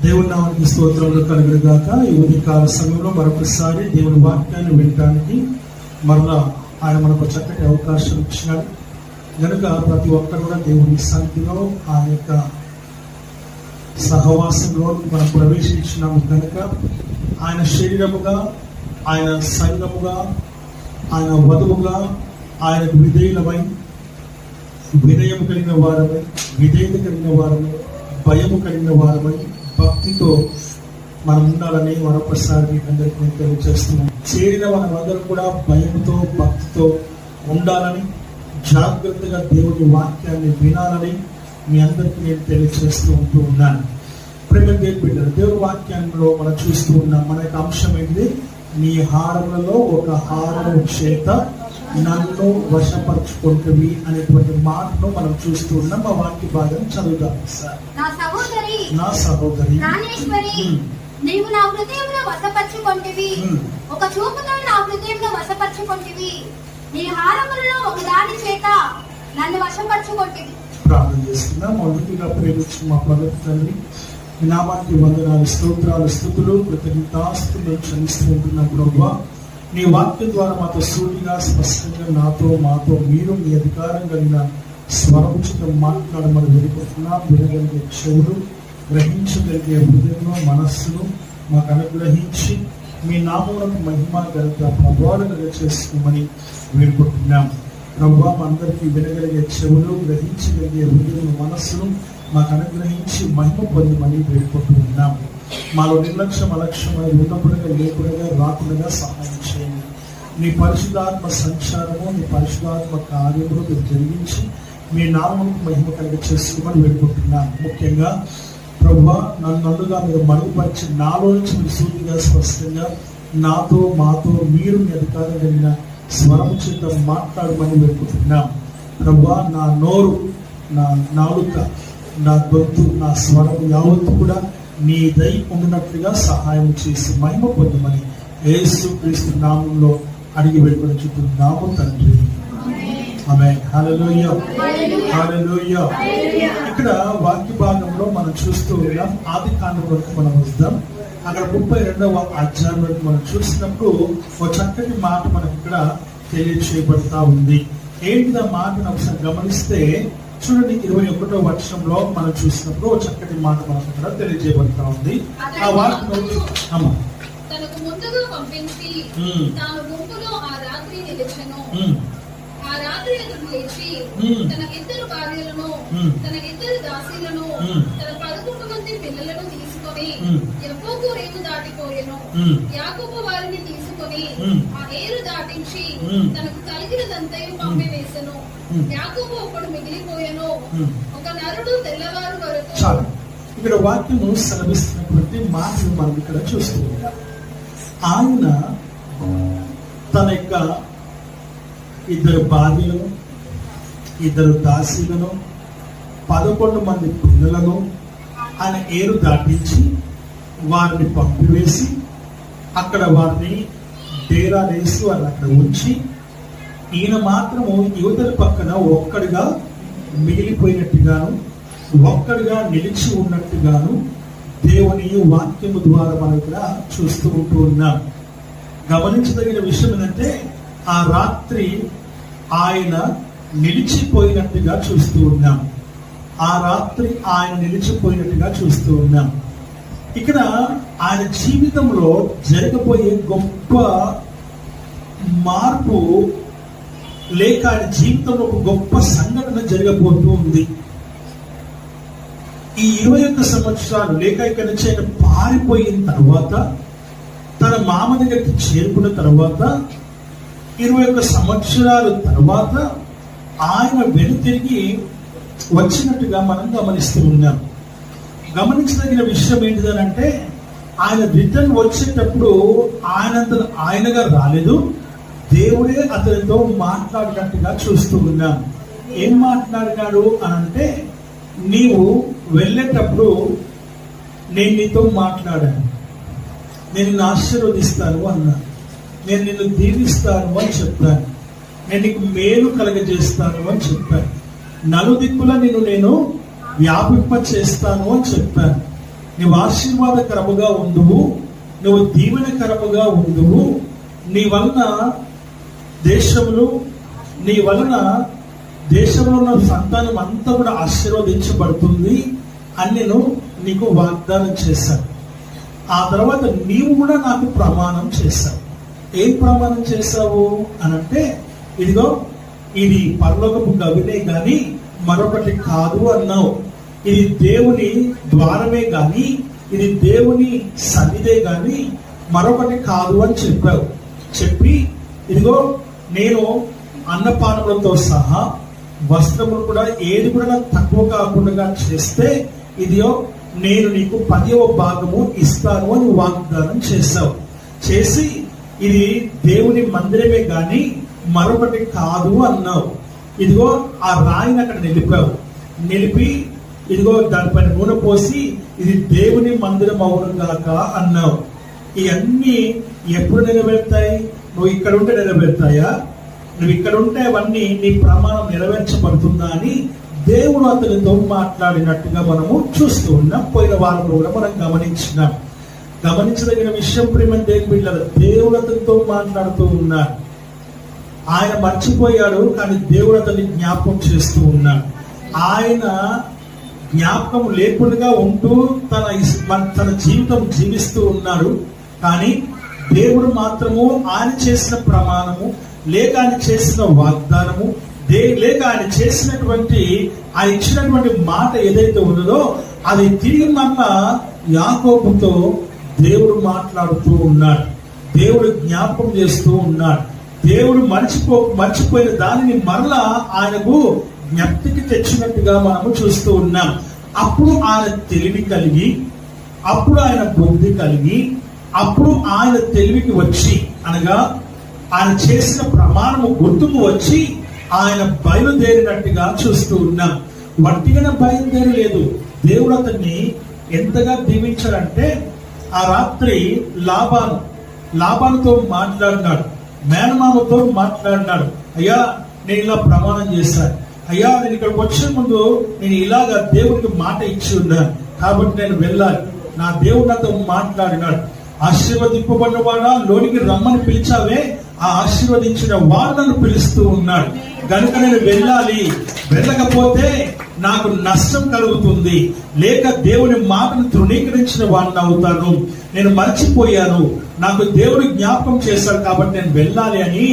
దేవుని నామానికి స్తోత్రములు కలుగును గాక. ఈ ఉదయకాల సమయంలో మరొకసారి దేవుని వాక్యాన్ని వినడానికి మరలా ఆయన మనకు చక్కటి అవకాశం ఇచ్చినాడు కనుక ప్రతి ఒక్కరు కూడా దేవుని సన్నిధిలో ఆ యొక్క సహవాసంలో మనం ప్రవేశించినాము కనుక ఆయన శరీరముగా, ఆయన సంఘముగా, ఆయన వధువుగా ఆయనకు విధేయులమై, వినయం కలిగిన వారమై, విధేయత కలిగిన వారమై, భయము కలిగిన వారమై, భక్తితో మనం ఉండాలని మరొకసారి మీకు అందరికీ నేను తెలియజేస్తున్నాను. చేరిన మనమందరం కూడా భయంతో, భక్తితో ఉండాలని, జాగ్రత్తగా దేవుని వాక్యాన్ని వినాలని మీ అందరికీ నేను తెలియజేస్తూ ఉన్నాను. ప్రేమ దేవుని బిడ్డలు, దేవుని వాక్యంలో మనం చూస్తూ ఉన్నాం. మన యొక్క అంశం ఏంటి? నీ హారములలో ఒక హారము చేత నన్ను వశపరచుకుంటువి అనేటువంటి మాటను మనం చూస్తూ ఉన్నాం. ఆ వాక్య భాగం చదువుతాం సార్. నా సహోదరి నీవు నా హృదయంలో వశపరచుకొంటివి, ఒక చూపుతో నా హృదయంలో వశపరచుకొంటివి, నీ హారములలో ఒక దాని చేత నన్ను వశపరచుకొంటివి. ప్రార్థన చేస్తున్నా. మొదటిగా ప్రేమించిన మా ప్రభుత్వ తండ్రి, మీ నామానికి వందనాలు, స్తోత్రాలు, స్తుతులు, కృతజ్ఞతాస్తుతులు క్షమిస్తూ ఉంటున్నాం. ప్రభువా, నీ వాక్యం ద్వారా మాతో సూటిగా, స్పష్టంగా నాతో మాతో మీరు మీ అధికారం కలిగిన స్వరముచితం మాట్లాడమని వెళ్ళిపోతున్నాం. వినగలిగే చెవులు, గ్రహించగలిగే హృదయంలో మనస్సును మాకు అనుగ్రహించి మీ నామములకు మహిమ ఘనత ప్రభావాలుగా చేసుకోమని వేడుకుంటున్నాం. ప్రభువా, మా అందరికీ వినగలిగే చెవులు, గ్రహించగలిగే హృదయం, మనస్సును మాకు అనుగ్రహించి మహిమ పొందమని వేడుకుంటున్నాం. మాలో నిర్లక్ష్యం, అలక్ష్యమైన ఉన్నప్పుడుగా లేకుండా రాకుండా సహాయం చేయండి. నీ పరిశుద్ధాత్మ సంచారము, నీ పరిశుద్ధాత్మ కార్యములు మీరు జరిగించి మీ నామములకు మహిమ కలిగ చేసుకోమని వేడుకుంటున్నాను. ముఖ్యంగా ప్రభువా, నన్నుగా మీరు మరుగుపరిచి నాలో నుంచి మీరు సూటిగా, స్పష్టంగా నాతో మాతో మీరు మీ అధికారం కలిగిన స్వరం చేత మాట్లాడమని వేడుకుంటున్నాం. ప్రభువా, నా నోరు, నా నాలుక, నా గొంతు, నా స్వరం యావత్తు కూడా నీ దయ ఉండినట్లుగా సహాయం చేసి మహిమ పొందమని యేసు క్రీస్తు నామంలో అడిగి వేడుకొనుచున్నాము తండ్రి. ఆమేన్. హల్లెలూయా, హల్లెలూయా. ఇక్కడ వాక్య భాగంలో మనం చూస్తూ ఉన్నాం. ఆదికాండం వరకు మనం వద్దాం. అక్కడ 32వ అధ్యాయం వరకు మనం చూసినప్పుడు ఒక చక్కటి మాట మనకు ఇక్కడ తెలియచేయబడతా ఉంది. ఏంటి ఆ మాటను ఒకసారి గమనిస్తే చూడండి, 21వ వచనంలో మనం చూసినప్పుడు ఒక చక్కటి మాట మనకు ఇక్కడ తెలియజేయబడతా ఉంది. ఆ వాక్యం తనకు ముందుగా పంపించి తాను గుంపులో ఆ రాత్రి నిలిచెను. ఆ రాత్రి అతడు లేచి తన 2 భార్యలను, తన 2 దాసీలను, తన 11 మంది పిల్లలను తీసుకొని యబ్బోకు రేవు దాటిపోయెను. యాకోబు వారిని తీసుకొని ఆ ఏరు దాటించి తనకు కలిగినదంతయు పంపివేసెను. యాకోబు ఒకడు మిగిలిపోయెను, ఒక నరుడు తెల్లవారు వరకు. ఇక్కడ వాక్యము సెలవిస్తున్నటువంటి మాటలు మనం ఇక్కడ చూస్తూ ఉంటాం. ఆయన తన యొక్క 2 భార్యలను, 2 దాసీలను, 11 మంది పిల్లలను ఆయన ఏరు దాటించి వారిని పంపివేసి అక్కడ వారిని డేరా వేసి వారిని అక్కడ ఉంచి ఈయన మాత్రము యువతల పక్కన ఒక్కడిగా మిగిలిపోయినట్టుగాను, ఒక్కడిగా నిలిచి ఉన్నట్టుగాను దేవుని వాక్యము ద్వారా మనం ఇక్కడ చూస్తూ ఉంటూ ఉన్నాం. గమనించదగిన విషయం ఏంటంటే ఆ రాత్రి ఆయన నిలిచిపోయినట్టుగా చూస్తూ ఉన్నాం. ఆ రాత్రి ఆయన నిలిచిపోయినట్టుగా చూస్తూ ఉన్నాం. ఇక్కడ ఆయన జీవితంలో జరగబోయే గొప్ప మార్పు లేక ఆయన జీవితంలో ఒక గొప్ప సంఘటన జరగబోతూ ఉంది. ఈ 21 సంవత్సరాలు లేక ఇక్కడ నుంచి ఆయన పారిపోయిన తర్వాత, తన మామ దగ్గరికి చేరుకున్న తర్వాత 21 సంవత్సరాల తర్వాత ఆయన వెనుతిరిగి వచ్చినట్టుగా మనం గమనిస్తూ ఉన్నాం. గమనించదగిన విషయం ఏంటిదనంటే ఆయన రిటర్న్ వచ్చేటప్పుడు ఆయనగా రాలేదు, దేవుడే అతనితో మాట్లాడినట్టుగా చూస్తూ ఉన్నాం. ఏం మాట్లాడినాడు అని అంటే, నీవు వెళ్ళేటప్పుడు నేను నీతో మాట్లాడాను, నేను నిన్ను ఆశీర్వదిస్తాను అన్నాను, నేను నిన్ను దీవిస్తాను అని చెప్పాను, నేను నీకు మేలు కలగజేస్తాను అని చెప్పాను, నలుదిక్కుల నిన్ను నేను వ్యాపింప చేస్తాను అని చెప్పాను. నువ్వు ఆశీర్వాదకరముగా ఉండువు, నువ్వు దీవెనకరముగా ఉండువు, నీ వలన దేశంలో ఉన్న సంతానం అంతా కూడా ఆశీర్వదించబడుతుంది అని నేను నీకు వాగ్దానం చేశాను. ఆ తర్వాత నీవు కూడా నాకు ప్రమాణం చేశావు. ఏం ప్రమాణం చేశావు అనంటే, ఇదిగో ఇది పరలోకపు గవినే గాని మరొకటి కాదు అన్నావు. ఇది దేవుని ద్వారమే గాని, ఇది దేవుని సన్నిధే గాని మరొకటి కాదు అని చెప్పావు. చెప్పి ఇదిగో నేను అన్నపానములతో సహా వస్త్రములు కూడా ఏది కూడా నాకు తక్కువ కాకుండా చేస్తే ఇదిగో నేను నీకు 10వ భాగము ఇస్తాను అని వాగ్దానం చేశావు. చేసి ఇది దేవుని మందిరమే గాని మరొకటి కాదు అన్నావు. ఇదిగో ఆ రాయిని అక్కడ నిలిపావు. నిలిపి ఇదిగో దానిపైన నూనె పోసి ఇది దేవుని మందిరం అవును గాక అన్నావు. ఇవన్నీ ఎప్పుడు నెరవేరుతాయి? నువ్వు ఇక్కడ ఉంటే నెరవేరుతాయా? నువ్వు ఇక్కడ ఉంటే అవన్నీ నీ ప్రమాణం నెరవేర్చబడుతుందా అని దేవుడు అతనితో మాట్లాడినట్టుగా మనము చూస్తూ ఉన్నాం. పోయిన వారంలో కూడా మనం గమనించదగిన విషయం ప్రేమ దేవుని బిడ్డలు, దేవుడు అతనితో మాట్లాడుతూ ఉన్నాడు. ఆయన మర్చిపోయాడు, కానీ దేవుడు అతన్ని జ్ఞాపకం చేస్తూ ఉన్నాడు. ఆయన జ్ఞాపకం లేకుండా ఉంటూ తన జీవితం జీవిస్తూ ఉన్నాడు. కానీ దేవుడు మాత్రము ఆయన చేసిన ప్రమాణము, లేక ఆయన చేసిన వాగ్దానము, లేక ఆయన చేసినటువంటి ఆయన ఇచ్చినటువంటి మాట ఏదైతే ఉన్నదో అది తిరిగి మళ్ళా యాకోబుతో దేవుడు మాట్లాడుతూ ఉన్నాడు. దేవుడు జ్ఞాపకం చేస్తూ ఉన్నాడు. దేవుడు మర్చిపోయిన దానిని మరలా ఆయనకు జ్ఞప్తికి తెచ్చినట్టుగా మనము చూస్తూ ఉన్నాం. అప్పుడు ఆయన తెలివి కలిగి, అప్పుడు ఆయన బుద్ధి కలిగి, అప్పుడు ఆయన తెలివికి వచ్చి, అనగా ఆయన చేసిన ప్రమాణము గుర్తుకు వచ్చి ఆయన బయలుదేరినట్టుగా చూస్తూ ఉన్నాం. వట్టిగా బయలుదేరలేదు. దేవుడు అతన్ని ఎంతగా దీవించాడంటే, ఆ రాత్రి లాబానుతో మాట్లాడినాడు, మేనమామతో మాట్లాడినాడు. అయ్యా నేను ఇలా ప్రమాణం చేశాను, అయ్యా నేను ఇక్కడికి వచ్చే ముందు నేను ఇలాగా దేవుడికి మాట ఇచ్చి ఉన్నాను, కాబట్టి నేను వెళ్ళాలి. నా దేవుడు నాతో మాట్లాడినాడు. ఆశీర్వదింపబడిన వాడా లోనికి రమ్మని పిలిచావే, ఆ ఆశీర్వదించిన వాడు నన్ను పిలుస్తూ ఉన్నాడు కనుక నేను వెళ్ళాలి. వెళ్ళకపోతే నాకు నష్టం కలుగుతుంది, లేక దేవుని మాటను తృణీకరించిన వాడిని అవుతాను. నేను మర్చిపోయాను, నాకు దేవుడు జ్ఞాపకం చేశాడు కాబట్టి నేను వెళ్ళాలి అని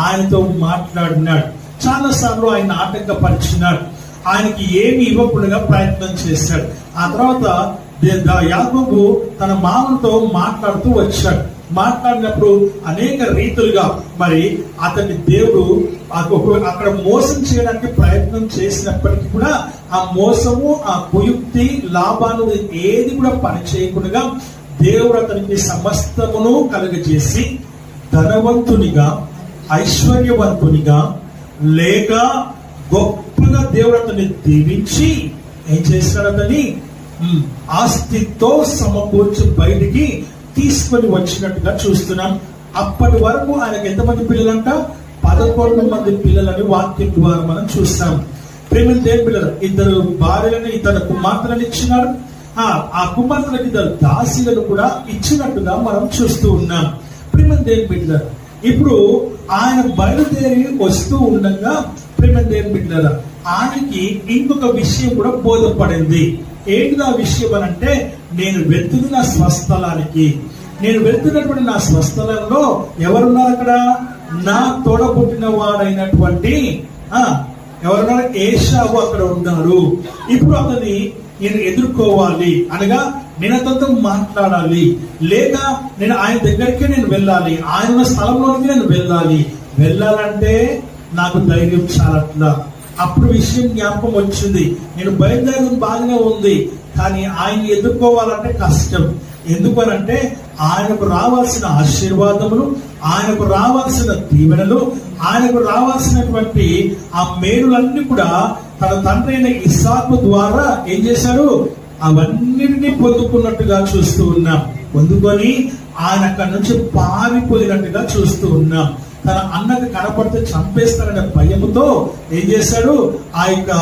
ఆయనతో మాట్లాడినాడు. చాలా సార్లు ఆయన ఆటంకపరిచినాడు, ఆయనకి ఏమి ఇవ్వకుండా ప్రయత్నం చేశాడు. ఆ తర్వాత యాకోబు తన మామతో మాట్లాడుతూ వచ్చాడు. మాట్లాడినప్పుడు అనేక రీతులుగా మరి అతన్ని దేవుడు అక్కడ మోసం చేయడానికి ప్రయత్నం చేసినప్పటికీ కూడా ఆ మోసము, ఆ కుయుక్తి, లాభాలు ఏది కూడా పని చేయకుండా దేవుడు అతనికి సమస్తమును కలుగజేసి ధనవంతునిగా, ఐశ్వర్యవంతునిగా, లేక గొప్పగా దేవుడు అతన్ని దీవించి ఏం చేశాడు? అతని ఆస్తితో సమకూర్చి బయటికి తీసుకొని వచ్చినట్టుగా చూస్తున్నాం. అప్పటి వరకు ఆయనకు ఎంతమంది పిల్లలంట? 11 మంది పిల్లలని వాక్యం ద్వారా మనం చూస్తాం. ప్రేమ దేవుని పిల్లలు, 2 భార్యలను, 2 కుమార్తెలను ఇచ్చినాడు. ఆ కుమార్తెలకు 2 దాసీలను కూడా ఇచ్చినట్టుగా మనం చూస్తూ ఉన్నాం. ప్రేమ దేవుని బిడ్డలారా, ఇప్పుడు ఆయన బయలుదేరి వస్తూ ఉండగా ప్రేమ దేవుని బిడ్డలారా, ఆయనకి ఇంకొక విషయం కూడా బోధపడింది. ఏంటిది ఆ విషయం అని అంటే, నేను వెళ్తున్న స్వస్థలానికి, నేను వెళ్తున్నటువంటి నా స్వస్థలంలో ఎవరున్నారు? అక్కడ నా తోడబుట్టిన వాడైనటువంటి ఎవరున్నారు? ఏశావు అక్కడ ఉన్నారు. ఇప్పుడు అతన్ని నేను ఎదుర్కోవాలి, అనగా నేను అతనితో మాట్లాడాలి, లేక నేను ఆయన దగ్గరికే నేను వెళ్ళాలి, ఆయన ఉన్న స్థలంలోనికి నేను వెళ్ళాలంటే నాకు ధైర్యం చాలట్లా. అప్పుడు విషయం జ్ఞాపకం వచ్చింది. నేను బయలుదేరడం బాగానే ఉంది, కానీ ఆయన ఎదుర్కోవాలంటే కష్టం. ఎందుకనంటే ఆయనకు రావాల్సిన ఆశీర్వాదములు, ఆయనకు రావాల్సిన దీవెనలు, ఆయనకు రావాల్సినటువంటి ఆ మేలులన్నీ కూడా తన తండ్రి అయిన ఇస్సాకు ద్వారా ఏం చేశాడు? అవన్నిటినీ పొందుకున్నట్టుగా చూస్తూ ఉన్నాం. పొందుకొని ఆయన అక్కడి నుంచి పారిపోయినట్టుగా చూస్తూ ఉన్నాం. తన అన్నకు కనపడితే చంపేస్తాడనే భయముతో ఏం చేశాడు? ఆ యొక్క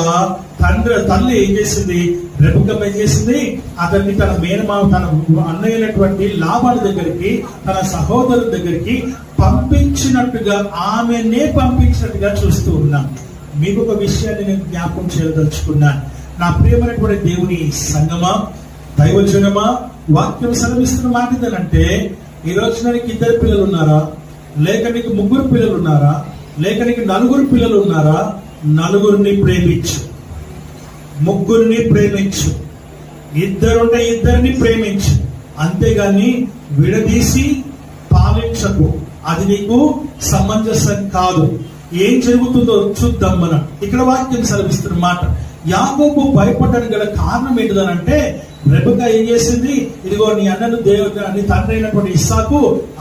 తల్లి ఏం చేసింది, రెబెక్క ఏం చేసింది, అతన్ని తన మేనమామ తన అన్నయ్యటువంటి లాబాను దగ్గరికి, తన సహోదరుల దగ్గరికి పంపించినట్టుగా, ఆమెనే పంపించినట్టుగా చూస్తూ ఉన్నాం. మీకు ఒక విషయాన్ని నేను జ్ఞాపకం చేయదలుచుకున్నాను. నా ప్రియమైనటువంటి దేవుని సంగమా, దైవజనమా, వాక్యం సెలవిస్తున్న మాట ఏంటంటే, ఈ రోజున నీకు 2 పిల్లలు ఉన్నారా, లేక నీకు 3 పిల్లలు ఉన్నారా, లేక నీకు 4 పిల్లలు ఉన్నారా, 4 ప్రేమించు, 3 ప్రేమించు, 2 ఉంటే 2 ప్రేమించు, అంతేగాని విడదీసి పాలించకు. అది నీకు సమంజసం కాదు. ఏం జరుగుతుందో చూద్దాం మనం. ఇక్కడ వాక్యం సెలవిస్తున్న మాట, యాకోబు భయపడడానికి గల కారణం ఏంటిదనంటే, రెబెక్క ఏం చేసింది, ఇదిగో నీ అన్నను నీ తండ్రి అయినటువంటి ఇస్సాకు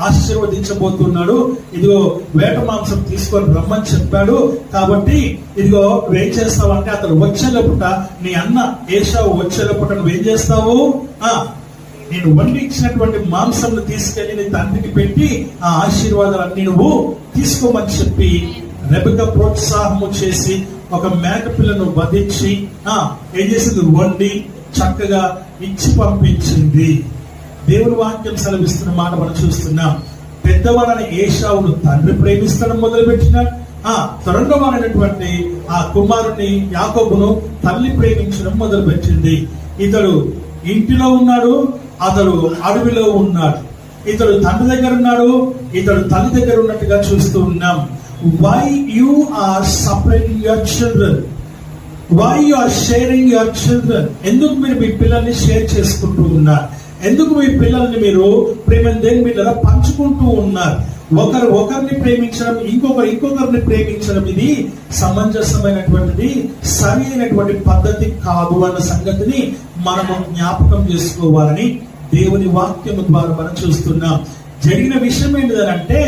ఆశీర్వదించబోతున్నాడు, ఇదిగో వేట మాంసం తీసుకొని రమ్మని చెప్పాడు, కాబట్టి ఇదిగో నువ్వేం చేస్తావు అతను వచ్చేటప్పుట, నీ అన్న ఏశావు వచ్చేటప్పుట నువ్వేం చేస్తావు, నేను వండి ఇచ్చినటువంటి మాంసం తీసుకెళ్లి నీ తండ్రికి పెట్టి ఆ ఆశీర్వాదాలన్నీ నువ్వు తీసుకోమని చెప్పి రెబెక్క ప్రోత్సాహము చేసి ఒక మేక పిల్లను వధించి ఏం చేసింది, వండి చక్కగా ఇచ్చి పంపించింది. దేవుని వాక్యం సెలవిస్తున్న మాట మనం చూస్తున్నాం. పెద్దవాడైన ఏశావును తండ్రి ప్రేమిస్తడం మొదలుపెట్టినాడు. రెండవవాడైనటువంటి ఆ కుమారుని యాకోబును తల్లి ప్రేమించడం మొదలుపెట్టింది. ఇతడు ఇంటిలో ఉన్నాడు, అతడు అడవిలో ఉన్నాడు. ఇతడు తండ్రి దగ్గర ఉన్నాడు, ఇతడు తల్లి దగ్గర ఉన్నట్టుగా చూస్తూ ఉన్నాం. Why you are separating your children? Why you are sharing your children? ఎందుకు మీరు మీ పిల్లల్ని షేర్ చేసుకుంటూ ఉన్నారు? ఎందుకు మీ పిల్లల్ని మీరు ప్రేమను దేని మీద పంచుకుంటూ ఉన్నారు? ఒకరిని ప్రేమించడం, ఇంకొకరిని ప్రేమించడం ఇది సమంజసమైనటువంటిది, సరి అయినటువంటి పద్ధతి కాదు అన్న సంగతిని మనము జ్ఞాపకం చేసుకోవాలని దేవుని వాక్యం ద్వారా మనం చూస్తున్నాం. జరిగిన విషయం ఏంటిదనంటే,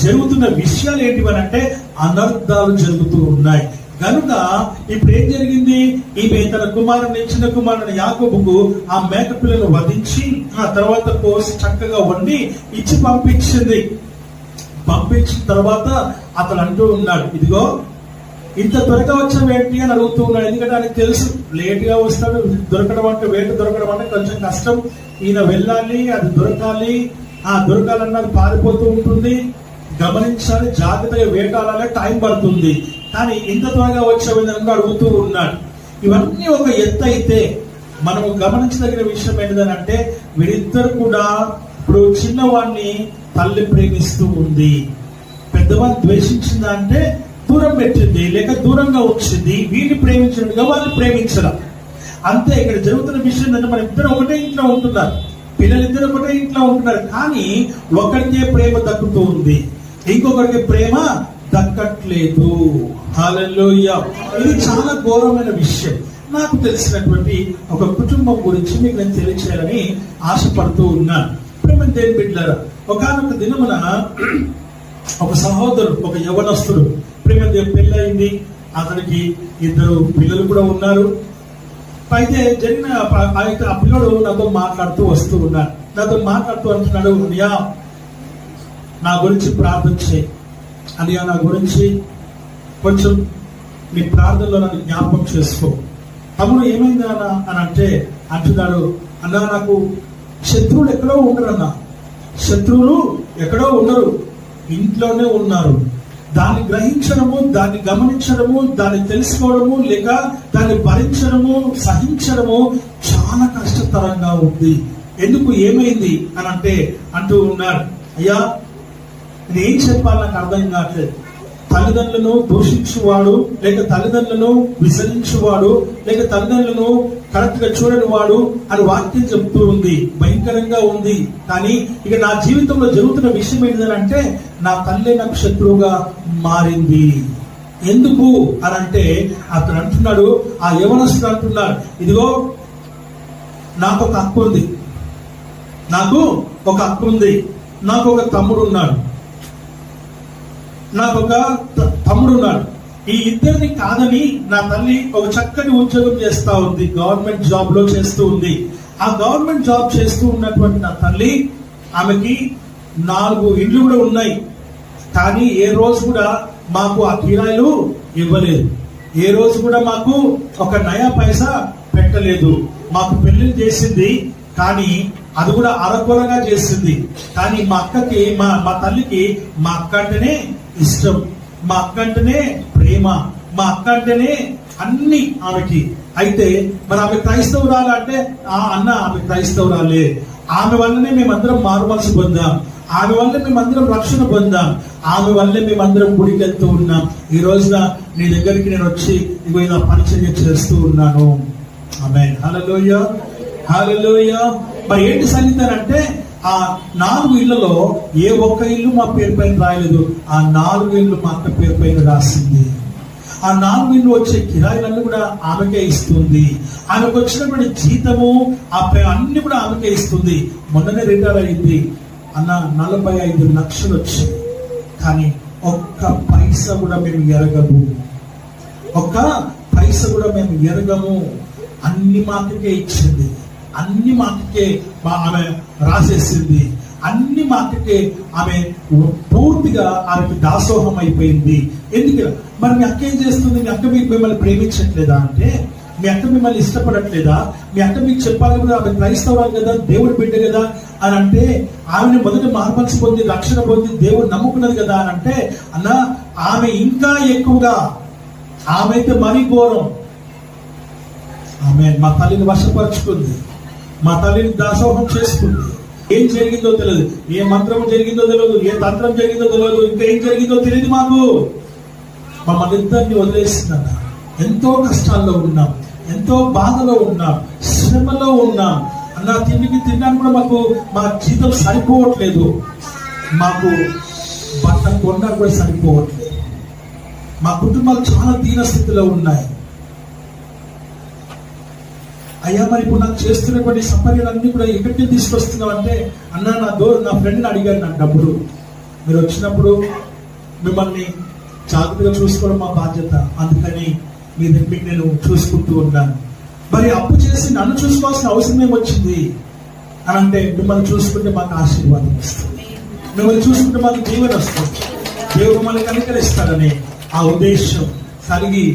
జరుగుతున్న విషయాలు ఏంటివనంటే అనర్థాలు జరుగుతూ ఉన్నాయి. కనుక ఇప్పుడు ఏం జరిగింది, ఈమె తన చిన్న కుమారుని యాకోబుకు ఆ మేక పిల్లను వధించి ఆ తర్వాత కోసి చక్కగా వండి ఇచ్చి పంపించింది. పంపించిన తర్వాత అతను అంటూ ఉన్నాడు, ఇదిగో ఇంత త్వరగా వచ్చావేంటి అని అడుగుతూ ఉన్నాడు. ఎందుకంటే ఆయనకు తెలుసు లేట్ గా వస్తాడు, దొరకడం అంటే వేట దొరకడం అంటే కొంచెం కష్టం, ఈయన వెళ్ళాలి, అది దొరకాలి, దొరకాలన్నది పారిపోతూ ఉంటుంది, గమనించాలి, జాగ్రత్తగా వేటాడాలి, టైం పడుతుంది. కానీ ఇంత త్వరగా వచ్చే విధంగా అడుగుతూ ఉన్నాడు. ఇవన్నీ ఒక ఎత్తు అయితే మనము గమనించదగిన విషయం ఏంటంటే, వీరిద్దరు కూడా ఇప్పుడు చిన్నవాడిని తల్లి ప్రేమిస్తూ ఉంది, పెద్దవాడిని ద్వేషించిందా అంటే దూరం పెట్టింది, లేక దూరంగా వచ్చింది. వీరిని ప్రేమించినట్టుగా వాళ్ళని ప్రేమించడం అంతే. ఇక్కడ జరుగుతున్న విషయం ఏంటంటే, మన ఇద్దరు ఒకటే ఇంట్లో ఉంటున్నారు, పిల్లలిద్దరు ఒకటే ఇంట్లో ఉంటున్నారు, కానీ ఒకరికే ప్రేమ దక్కుతూ ఉంది, ఇంకొకరికి ప్రేమ దక్కట్లేదు. హల్లెలూయా. ఇది చాలా ఘోరమైన విషయం. నాకు తెలిసినటువంటి ఒక కుటుంబం గురించి మీకు నేను తెలియచేయాలని ఆశపడుతూ ఉన్నాను. ప్రేమ దేని బిడ్డలారా, ఒకానొక దినమున ఒక సహోదరుడు, ఒక యవనస్తుడు, ప్రేమ దేవి పెళ్ళయింది, అతనికి 2 పిల్లలు కూడా ఉన్నారు. అయితే జరిగిన ఆ పిల్లడు నాతో మాట్లాడుతూ వస్తూ ఉన్నాడు. నాతో మాట్లాడుతూ అంటున్నాడు, అనియా నా గురించి ప్రార్థన చేయి, అనియా నా గురించి కొంచెం నీ ప్రార్థనలో నన్ను జ్ఞాపకం చేసుకో. తమ్ముడు ఏమైంది అన్న అని అంటే అంటున్నాడు, అన్నా నాకు శత్రువులు ఎక్కడో ఉండరు అన్న, శత్రువులు ఎక్కడో ఉండరు, ఇంట్లోనే ఉన్నారు. దాన్ని గ్రహించడము, దాన్ని గమనించడము, దాన్ని తెలుసుకోవడము, లేక దాన్ని భరించడము, సహించడము చాలా కష్టతరంగా ఉంది. ఎందుకు, ఏమైంది అని అంటే అంటూ ఉన్నాడు, అయ్యా నేనేం చెప్పాలి నాకు అర్థం కావట్లేదు. తల్లిదండ్రులను దూషించువాడు, లేక తల్లిదండ్రులను విసరించువాడు, లేక తల్లిదండ్రులను కరెక్ట్ గా చూడని వాడు అని వాక్యం చెప్తూ ఉంది, భయంకరంగా ఉంది. కానీ ఇక నా జీవితంలో జరుగుతున్న విషయం ఏంటంటే, నా తల్లి నాకు శత్రువుగా మారింది. ఎందుకు అని అంటే అతను అంటున్నాడు, ఆ యవనస్తుడు అంటున్నాడు, ఇదిగో నాకు ఒక హక్కు ఉంది, నాకు ఒక హక్కు ఉంది, నాకు ఒక తమ్ముడు ఉన్నాడు, నాకు ఒక తమ్ముడు ఉన్నాడు. ఈ ఇద్దరిని కాదని నా తల్లి ఒక చక్కని ఉద్యోగం చేస్తా ఉంది, గవర్నమెంట్ జాబ్ లో చేస్తూ ఉంది. ఆ గవర్నమెంట్ జాబ్ చేస్తూ ఉన్నటువంటి నా తల్లి, ఆమెకి 4 ఇండ్లు కూడా ఉన్నాయి, కానీ ఏ రోజు కూడా మాకు ఆ కిరాయిలు ఇవ్వలేదు. ఏ రోజు కూడా మాకు ఒక నయా పైసా పెట్టలేదు. మాకు పెళ్లి చేసింది, కానీ అది కూడా అరకొరగా చేసింది. కానీ మా అక్కకి మా తల్లికి మా అక్క అంటేనే ఇష్టం, మా అక్క అంటేనే ప్రేమ, మా అక్క అంటేనే అన్ని ఆమెకి. అయితే మరి ఆమె క్రైస్తవురాలు అంటే అన్న ఆమె క్రైస్తవురాలే, ఆమె వల్లనే మేమందరం మారుమనసు పొందాం, ఆమె వల్ల మేమందరం రక్షణ పొందాం, ఆమె వల్లే మేమందరం గుడికి వెళ్తూ ఉన్నాం. ఈ రోజున నీ దగ్గరికి నేను వచ్చి ఇగో ఇలా పరిచర్య చేస్తూ ఉన్నాను. ఆమేన్, హల్లెలూయా, హల్లెలూయా. మరి ఏంటి సంగతి అంటే ఆ 4 ఇళ్లలో ఏ ఒక్క ఇల్లు మా పేరు పైన రాయలేదు. ఆ 4 ఇల్లు మా అక్క పేరు పైన రాసింది. ఆ 4 ఇల్లు వచ్చే కిరాయిలన్నీ కూడా ఆమెకే ఇస్తుంది. ఆమెకు వచ్చినటువంటి జీతము అన్ని కూడా ఆమెకే ఇస్తుంది. మొన్ననే రిటైర్ అయింది. అన్న 45 లక్షలు వచ్చాయి, కానీ ఒక్క పైసా కూడా మేము ఎరగము, ఒక్క పైసా కూడా మేము ఎరగము. అన్ని మాటకే ఇచ్చింది, అన్ని మాటకే ఆమె రాసేసింది, అన్ని మాటకే ఆమె పూర్తిగా ఆమెకి దాసోహం అయిపోయింది. ఎందుకు మరి మీ అక్క ఏం చేస్తుంది? మీ అక్క మీకు మిమ్మల్ని ప్రేమించట్లేదా అంటే, మీ అక్క మిమ్మల్ని ఇష్టపడట్లేదా? మీ అక్క మీకు చెప్పాలి కదా, ఆమె క్రైస్తవురాలు కదా, దేవుడి బిడ్డ కదా అని అంటే, ఆమెను మొదటి మార్మల్సి పొంది రక్షణ పొంది దేవుడు నమ్ముకున్నది కదా అని అంటే, అన్న ఆమె ఇంకా ఎక్కువగా, ఆమె అయితే మరీ ఘోరం. ఆమె మా తల్లిని వశపరుచుకుంది, మా తల్లిని దాసోహం చేసుకుంది. ఏం జరిగిందో తెలియదు, ఏ మంత్రం జరిగిందో తెలియదు, ఏ తంత్రం జరిగిందో తెలియదు, ఇంకా ఏం జరిగిందో తెలియదు మాకు. మమ్మల్ని ఇద్దరిని వదిలేసిందన్న. ఎంతో కష్టాల్లో ఉన్నాం, ఎంతో బాధలో ఉన్నాం, శ్రమలో ఉన్నాం అన్న. తిండికి తినడానికి కూడా మా జీతం సరిపోవట్లేదు, మాకు బట్ట కొనడానికి కూడా సరిపోవట్లేదు. మా కుటుంబాలు చాలా దీన స్థితిలో ఉన్నాయి. అయ్యా మరి ఇప్పుడు నాకు చేస్తున్నటువంటి సపర్యలన్నీ కూడా ఎక్కడికి తీసుకొస్తున్నావు అంటే, అన్న నా ఫ్రెండ్ని అడిగారు నాకు డబ్బులు, మీరు వచ్చినప్పుడు మిమ్మల్ని జాగ్రత్తగా చూసుకోవడం మా బాధ్యత, అందుకని మీ దగ్గరికి నేను చూసుకుంటూ ఉన్నాను. మరి అప్పు చేసి నన్ను చూసుకోవాల్సిన అవసరం ఏమొచ్చింది అని అంటే, మిమ్మల్ని చూసుకుంటే మాకు ఆశీర్వాదం వస్తుంది, మిమ్మల్ని చూసుకుంటే మాకు జీవన వస్తుంది, దేవుడు మిమ్మల్ని కనికరిస్తాడని ఆ ఉద్దేశం కలిగి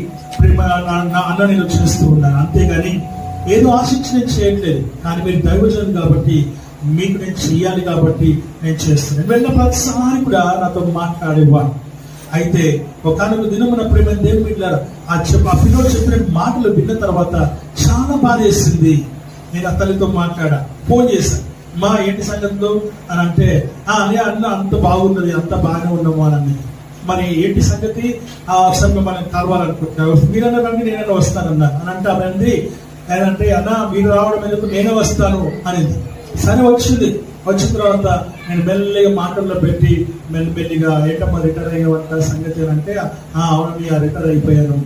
అన్న నేను చేస్తూ ఉన్నాను. అంతేగాని ఏదో ఆశించి నేను చేయట్లేదు, కానీ మీరు దైవజనులు కాబట్టి మీకు నేను చెయ్యాలి కాబట్టి నేను చేస్తున్నాను. వెళ్ళిన ప్రతిసారి కూడా నాతో మాట్లాడేవాడు. అయితే ఒకనొక దినమున ప్రేమ దేవుని బిడ్డలారా, ఆ పిల్లలు చెప్పిన మాటలు విన్న తర్వాత చాలా బాధ వేసింది. నేను ఆ తల్లితో మాట్లాడా, ఫోన్ చేశాను, మా ఏంటి సంగతిలో అని అంటే, అన్న అంత బాగున్నది, అంత బాగానే ఉన్నాము అని. మరి ఏంటి సంగతి, ఒకసారి మిమ్మల్ని కలవాలనుకుంటున్నారు, మీరన్నారండి నేనైనా వస్తానన్నా అని అంటే, అవన్నీ అంటే అన్న మీరు రావడం ఎందుకు, నేనే వస్తాను అనేది. సరే వచ్చింది. వచ్చిన తర్వాత నేను మెల్లిగా మాటల్లో పెట్టి మెల్లిగా ఏంటమ్మా రిటైర్ అయ్యేవంట సంగతి అంటే, అవునండి రిటైర్ అయిపోయాను.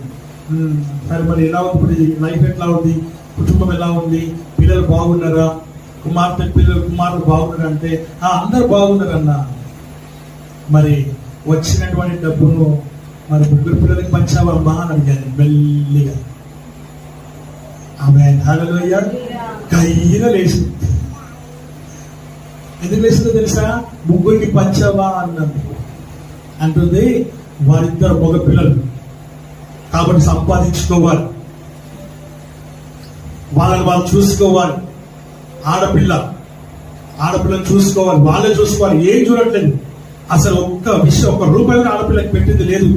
సరే మరి ఎలా ఉంది ఇప్పుడు లైఫ్, ఎట్లా ఉంది, కుటుంబం ఎలా ఉంది, పిల్లలు బాగున్నారా, కుమారులు బాగున్నారు అంటే, అందరు బాగున్నారన్న. మరి వచ్చినటువంటి డబ్బును మరి 3 పిల్లలకి పంచావమ్మా అని అడిగాను మెల్లిగా. ఆమె హల్లెలూయా కయ్యగా లేచింది. ఎందుకు లేచిందో తెలుసా? 3కి పంచావా అన్నది. అంటుంది వారిద్దరు మగ పిల్లలు కాబట్టి సంపాదించుకోవాలి, వాళ్ళని వాళ్ళు చూసుకోవాలి. ఆడపిల్లని చూసుకోవాలి, వాళ్ళే చూసుకోవాలి, ఏం చూడట్లేదు అసలు. ఒక్క రూపాయి కూడా ఆడపిల్లకి పెట్టింది లేదు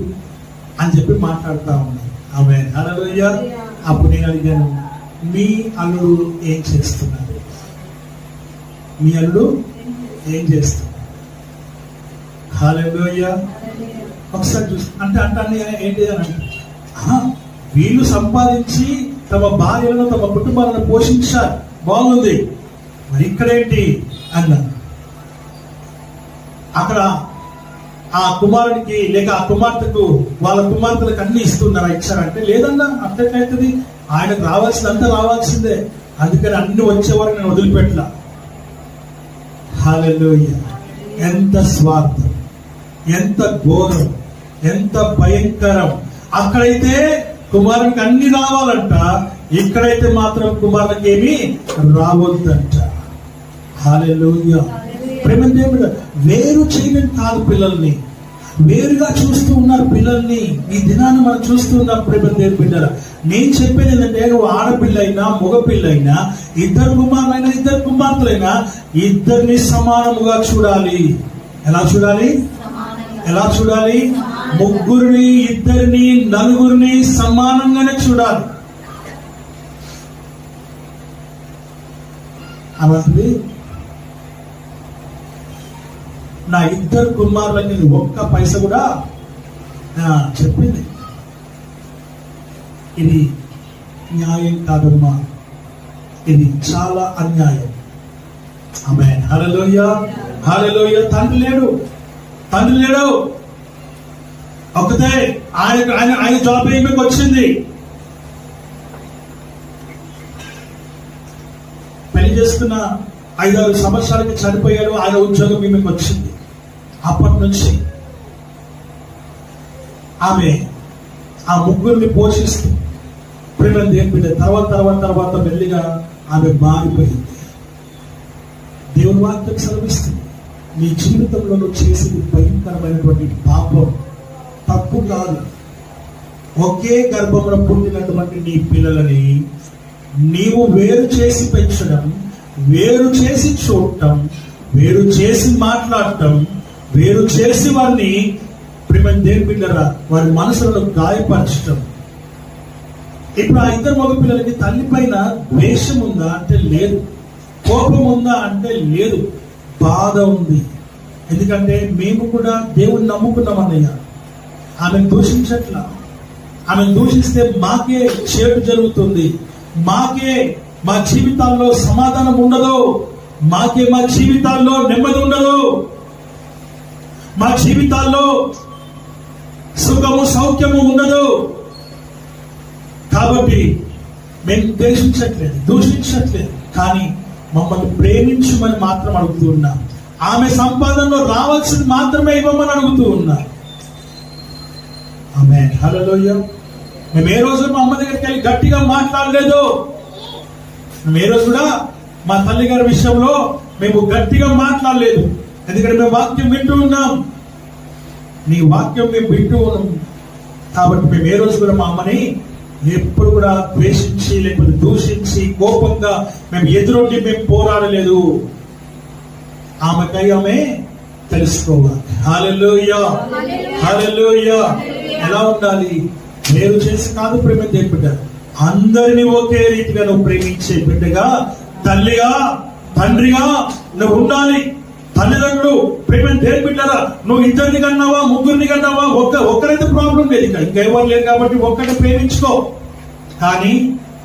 అని చెప్పి మాట్లాడుతూ ఉన్నాను. ఆమె హల్లెలూయా. అప్పుడు నేను అడిగాను, మీ అల్లుడు ఏం చేస్తున్నారు? మీ అల్లుడు ఏం చేస్తున్నారు? హల్లెలూయా. ఒకసారి చూసి అంటే ఏంటి అని అంటే, వీళ్ళు సంపాదించి తమ భార్యలను తమ కుటుంబాలను పోషించారు, బాగుంది, మరి ఇక్కడేంటి అన్నా. అక్కడ ఆ కుమారుడికి లేక ఆ కుమార్తెకు వాళ్ళ కుమార్తెలకు అన్ని ఇస్తున్నారా, ఇచ్చారంటే లేదన్నా, అట్లయితుంది, ఆయనకు రావాల్సిందంతా రావాల్సిందే, అందుకని అన్ని వచ్చేవారు నేను వదిలిపెట్టలా. హల్లెలూయా. ఎంత స్వార్థం, ఎంత ఘోరం, ఎంత భయంకరం. అక్కడైతే కుమారునికి అన్ని రావాలంట, ఇక్కడైతే మాత్రం కుమారునికి ఏమీ రావద్దంట. హల్లెలూయా. ప్రేమ దేవుడు వేరు చేయడం కాదు పిల్లల్ని, వేరుగా చూస్తూ ఉన్నారు పిల్లల్ని. ఈ దినాన్ని మనం చూస్తూ ఉన్నాం ప్రేమ దేవుని బిడ్డల. నేను చెప్పేది ఏంటంటే, నువ్వు ఆడపిల్ల అయినా మగపిల్ల అయినా, ఇద్దరు కుమారులైనా ఇద్దరు కుమార్తెలైనా ఇద్దరిని సమానముగా చూడాలి. ఎలా చూడాలి? ఎలా చూడాలి? ముగ్గురిని, ఇద్దరిని, నలుగురిని సమానంగానే చూడాలి. అలాంటిది నా ఇద్దరు కుమారులకి ఒక్క పైస కూడా చెప్పింది. ఇది న్యాయం కాదమ్మా, ఇది చాలా అన్యాయం. ఆమేన్. హల్లెలూయా, హల్లెలూయా. తండ్రి లేడు. ఒకతే ఆయన జాబ్ ఏమికి వచ్చింది. పెళ్లి చేసుకున్న 5-6 సంవత్సరాలకి చనిపోయాడు. ఆయన ఉద్యోగం ఈమెకు వచ్చింది. అప్పటి నుంచి ఆమె ఆ ముగ్గురిని పోషిస్తూ ప్రేమ దేవుని బిడ్డ తర్వాత మెల్లిగా ఆమె మారిపోయింది. దేవుని వాక్యం సెలవిస్తుంది, నీ జీవితంలో నువ్వు చేసేది భయంకరమైనటువంటి పాపం, తప్పు కాదు. ఒకే గర్భంలో పుట్టినటువంటి నీ పిల్లలని నీవు వేరు చేసి పెంచడం, వేరు చేసి చూడటం, వేరు చేసి మాట్లాడటం, వేరు చేసి వారిని ప్రేమ దేవుని బిడ్డరా వారి మనసులను గాయపరచటం. ఇప్పుడు ఆ ఇద్దరు మగ పిల్లలకి తల్లి పైన ద్వేషం ఉందా అంటే లేదు, కోపం ఉందా అంటే లేదు, బాధ ఉంది. ఎందుకంటే మేము కూడా దేవుణ్ణి నమ్ముకున్నాం అన్నయ్య. ఆమెను దూషించట్లా. ఆమెను దూషిస్తే మాకే చేటు జరుగుతుంది, మాకే మా జీవితాల్లో సమాధానం ఉండదు, మాకే మా జీవితాల్లో నెమ్మది ఉండదు, మా జీవితాల్లో సుఖము సౌఖ్యము ఉండదు. కాబట్టి మేము దూషించట్లేదు, కానీ మమ్మల్ని ప్రేమించమని మాత్రం అడుగుతూ ఉన్నాం. ఆమె సంపాదనలో రావాల్సింది మాత్రమే ఇవ్వమని అడుగుతూ ఉన్నాం. ఆమేన్. హల్లెలూయా. మేము ఏ రోజు మా అమ్మ దగ్గరికి వెళ్ళి గట్టిగా మాట్లాడలేదు. మేము ఏ రోజు కూడా మా తల్లి గారి విషయంలో మేము గట్టిగా మాట్లాడలేదు. ఎందుకంటే మేము వాక్యం వింటూ ఉన్నాం, నీ వాక్యం మేము వింటూ ఉన్నాం. కాబట్టి మేము ఏ రోజు కూడా మా అమ్మని ఎప్పుడు కూడా ద్వేషించి లేకపోతే దూషించి కోపంగా మేము ఎదురొడ్డి మేము పోరాడలేదు. ఆమెకై ఆమె తెలుసుకోవాలి. హల్లెలూయా, హల్లెలూయా. ఎలా ఉండాలి? వేరు చేసి కాదు ప్రేమ దేవుని బిడ్డ, అందరినీ ఒకే రీతిగా నువ్వు ప్రేమించే బిడ్డగా, తల్లిగా తండ్రిగా నువ్వు ఉండాలి. తల్లిదండ్రులు ప్రేమ దేవుని బిడ్డరా, నువ్వు ఇద్దరిని కన్నావా ముగ్గురిని కన్నావా, ఒక్కరైతే ప్రాబ్లం లేదు, ఇంకెవరు లేదు కాబట్టి ఒక్కరిని ప్రేమించుకో. కానీ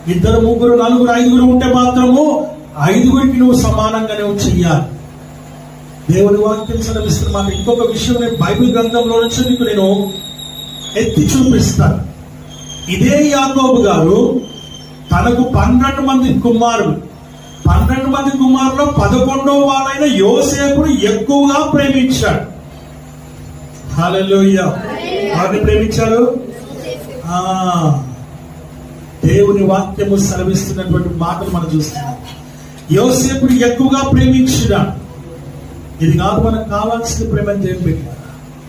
2, 3, 4, 5 ఉంటే మాత్రము 5గురికి నువ్వు సమానంగా నువ్వు చెయ్యాలి. దేవుని వాక్యం సెలవిస్తున్నమాట. ఇంకొక విషయం నేను బైబిల్ గ్రంథంలో నుంచి నీకు నేను ఎత్తి చూపిస్తాను. ఇదే యాకోబు గారు తనకు 12 మంది కుమారులు, 12 మంది కుమారులు 11వ వాడైన యోసేపును ఎక్కువగా ప్రేమించాడు. హల్లెలూయా. ఎవరిని ప్రేమించాడు? దేవుని వాక్యము సెలవిస్తున్నటువంటి మాటలు మనం చూస్తున్నాం. యోసేపుని ఎక్కువగా ప్రేమించాడు. ఇది కాదు మనకు కావాల్సిన ప్రేమ దేవుని బిడ్డ.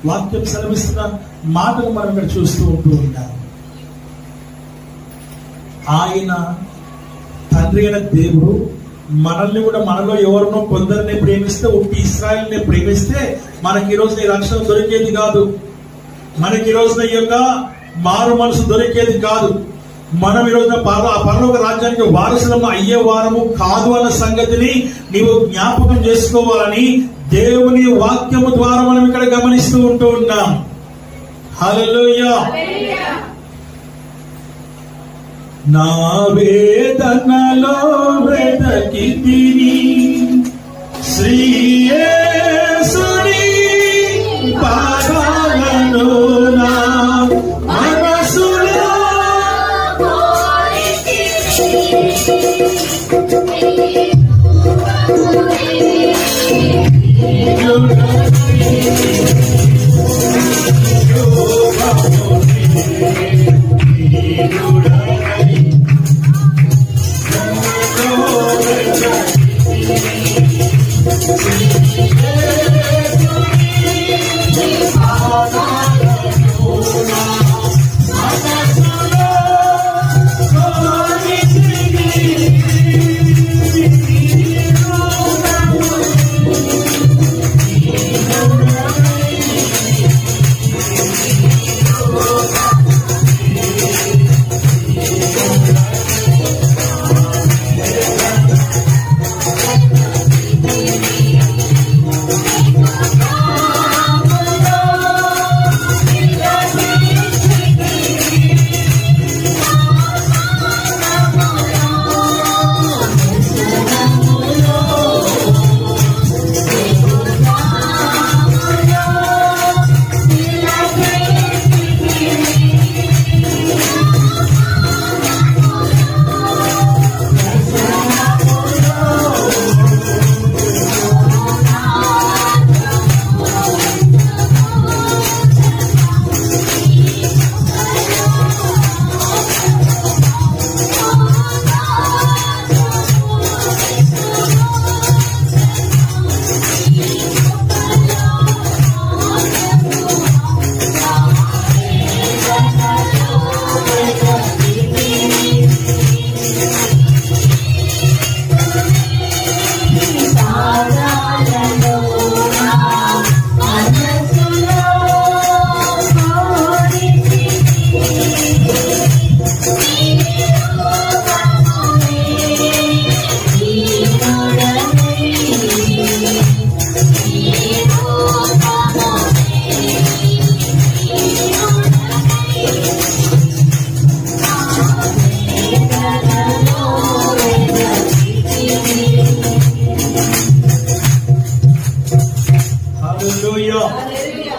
వాక్యం సెలవిస్తున్న మాటలు మనం ఇక్కడ చూస్తూ ఉంటాం. ఆయన తండ్రి అయిన దేవుడు మనల్ని కూడా, మనలో ఎవరినో కొందరిని ప్రేమిస్తే, ఒట్టి ఇశ్రాయేలుని ప్రేమిస్తే మనకి ఈ రోజున ఈ రక్షణ దొరికేది కాదు, మనకి ఈ రోజున ఈ యొక్క మారు మనసు దొరికేది కాదు. మనం ఈ రోజున పరలోక రాజ్యానికి వారసులము అయ్యే వారము కాదు అన్న సంగతిని నీవు జ్ఞాపకం చేసుకోవాలని దేవుని వాక్యము ద్వారా మనం ఇక్కడ గమనిస్తూ ఉంటూ ఉన్నాం. హల్లెలూయా. నా వేదనలో వెదకితిని శ్రీ యేసుని పాదాలను నా మనసులో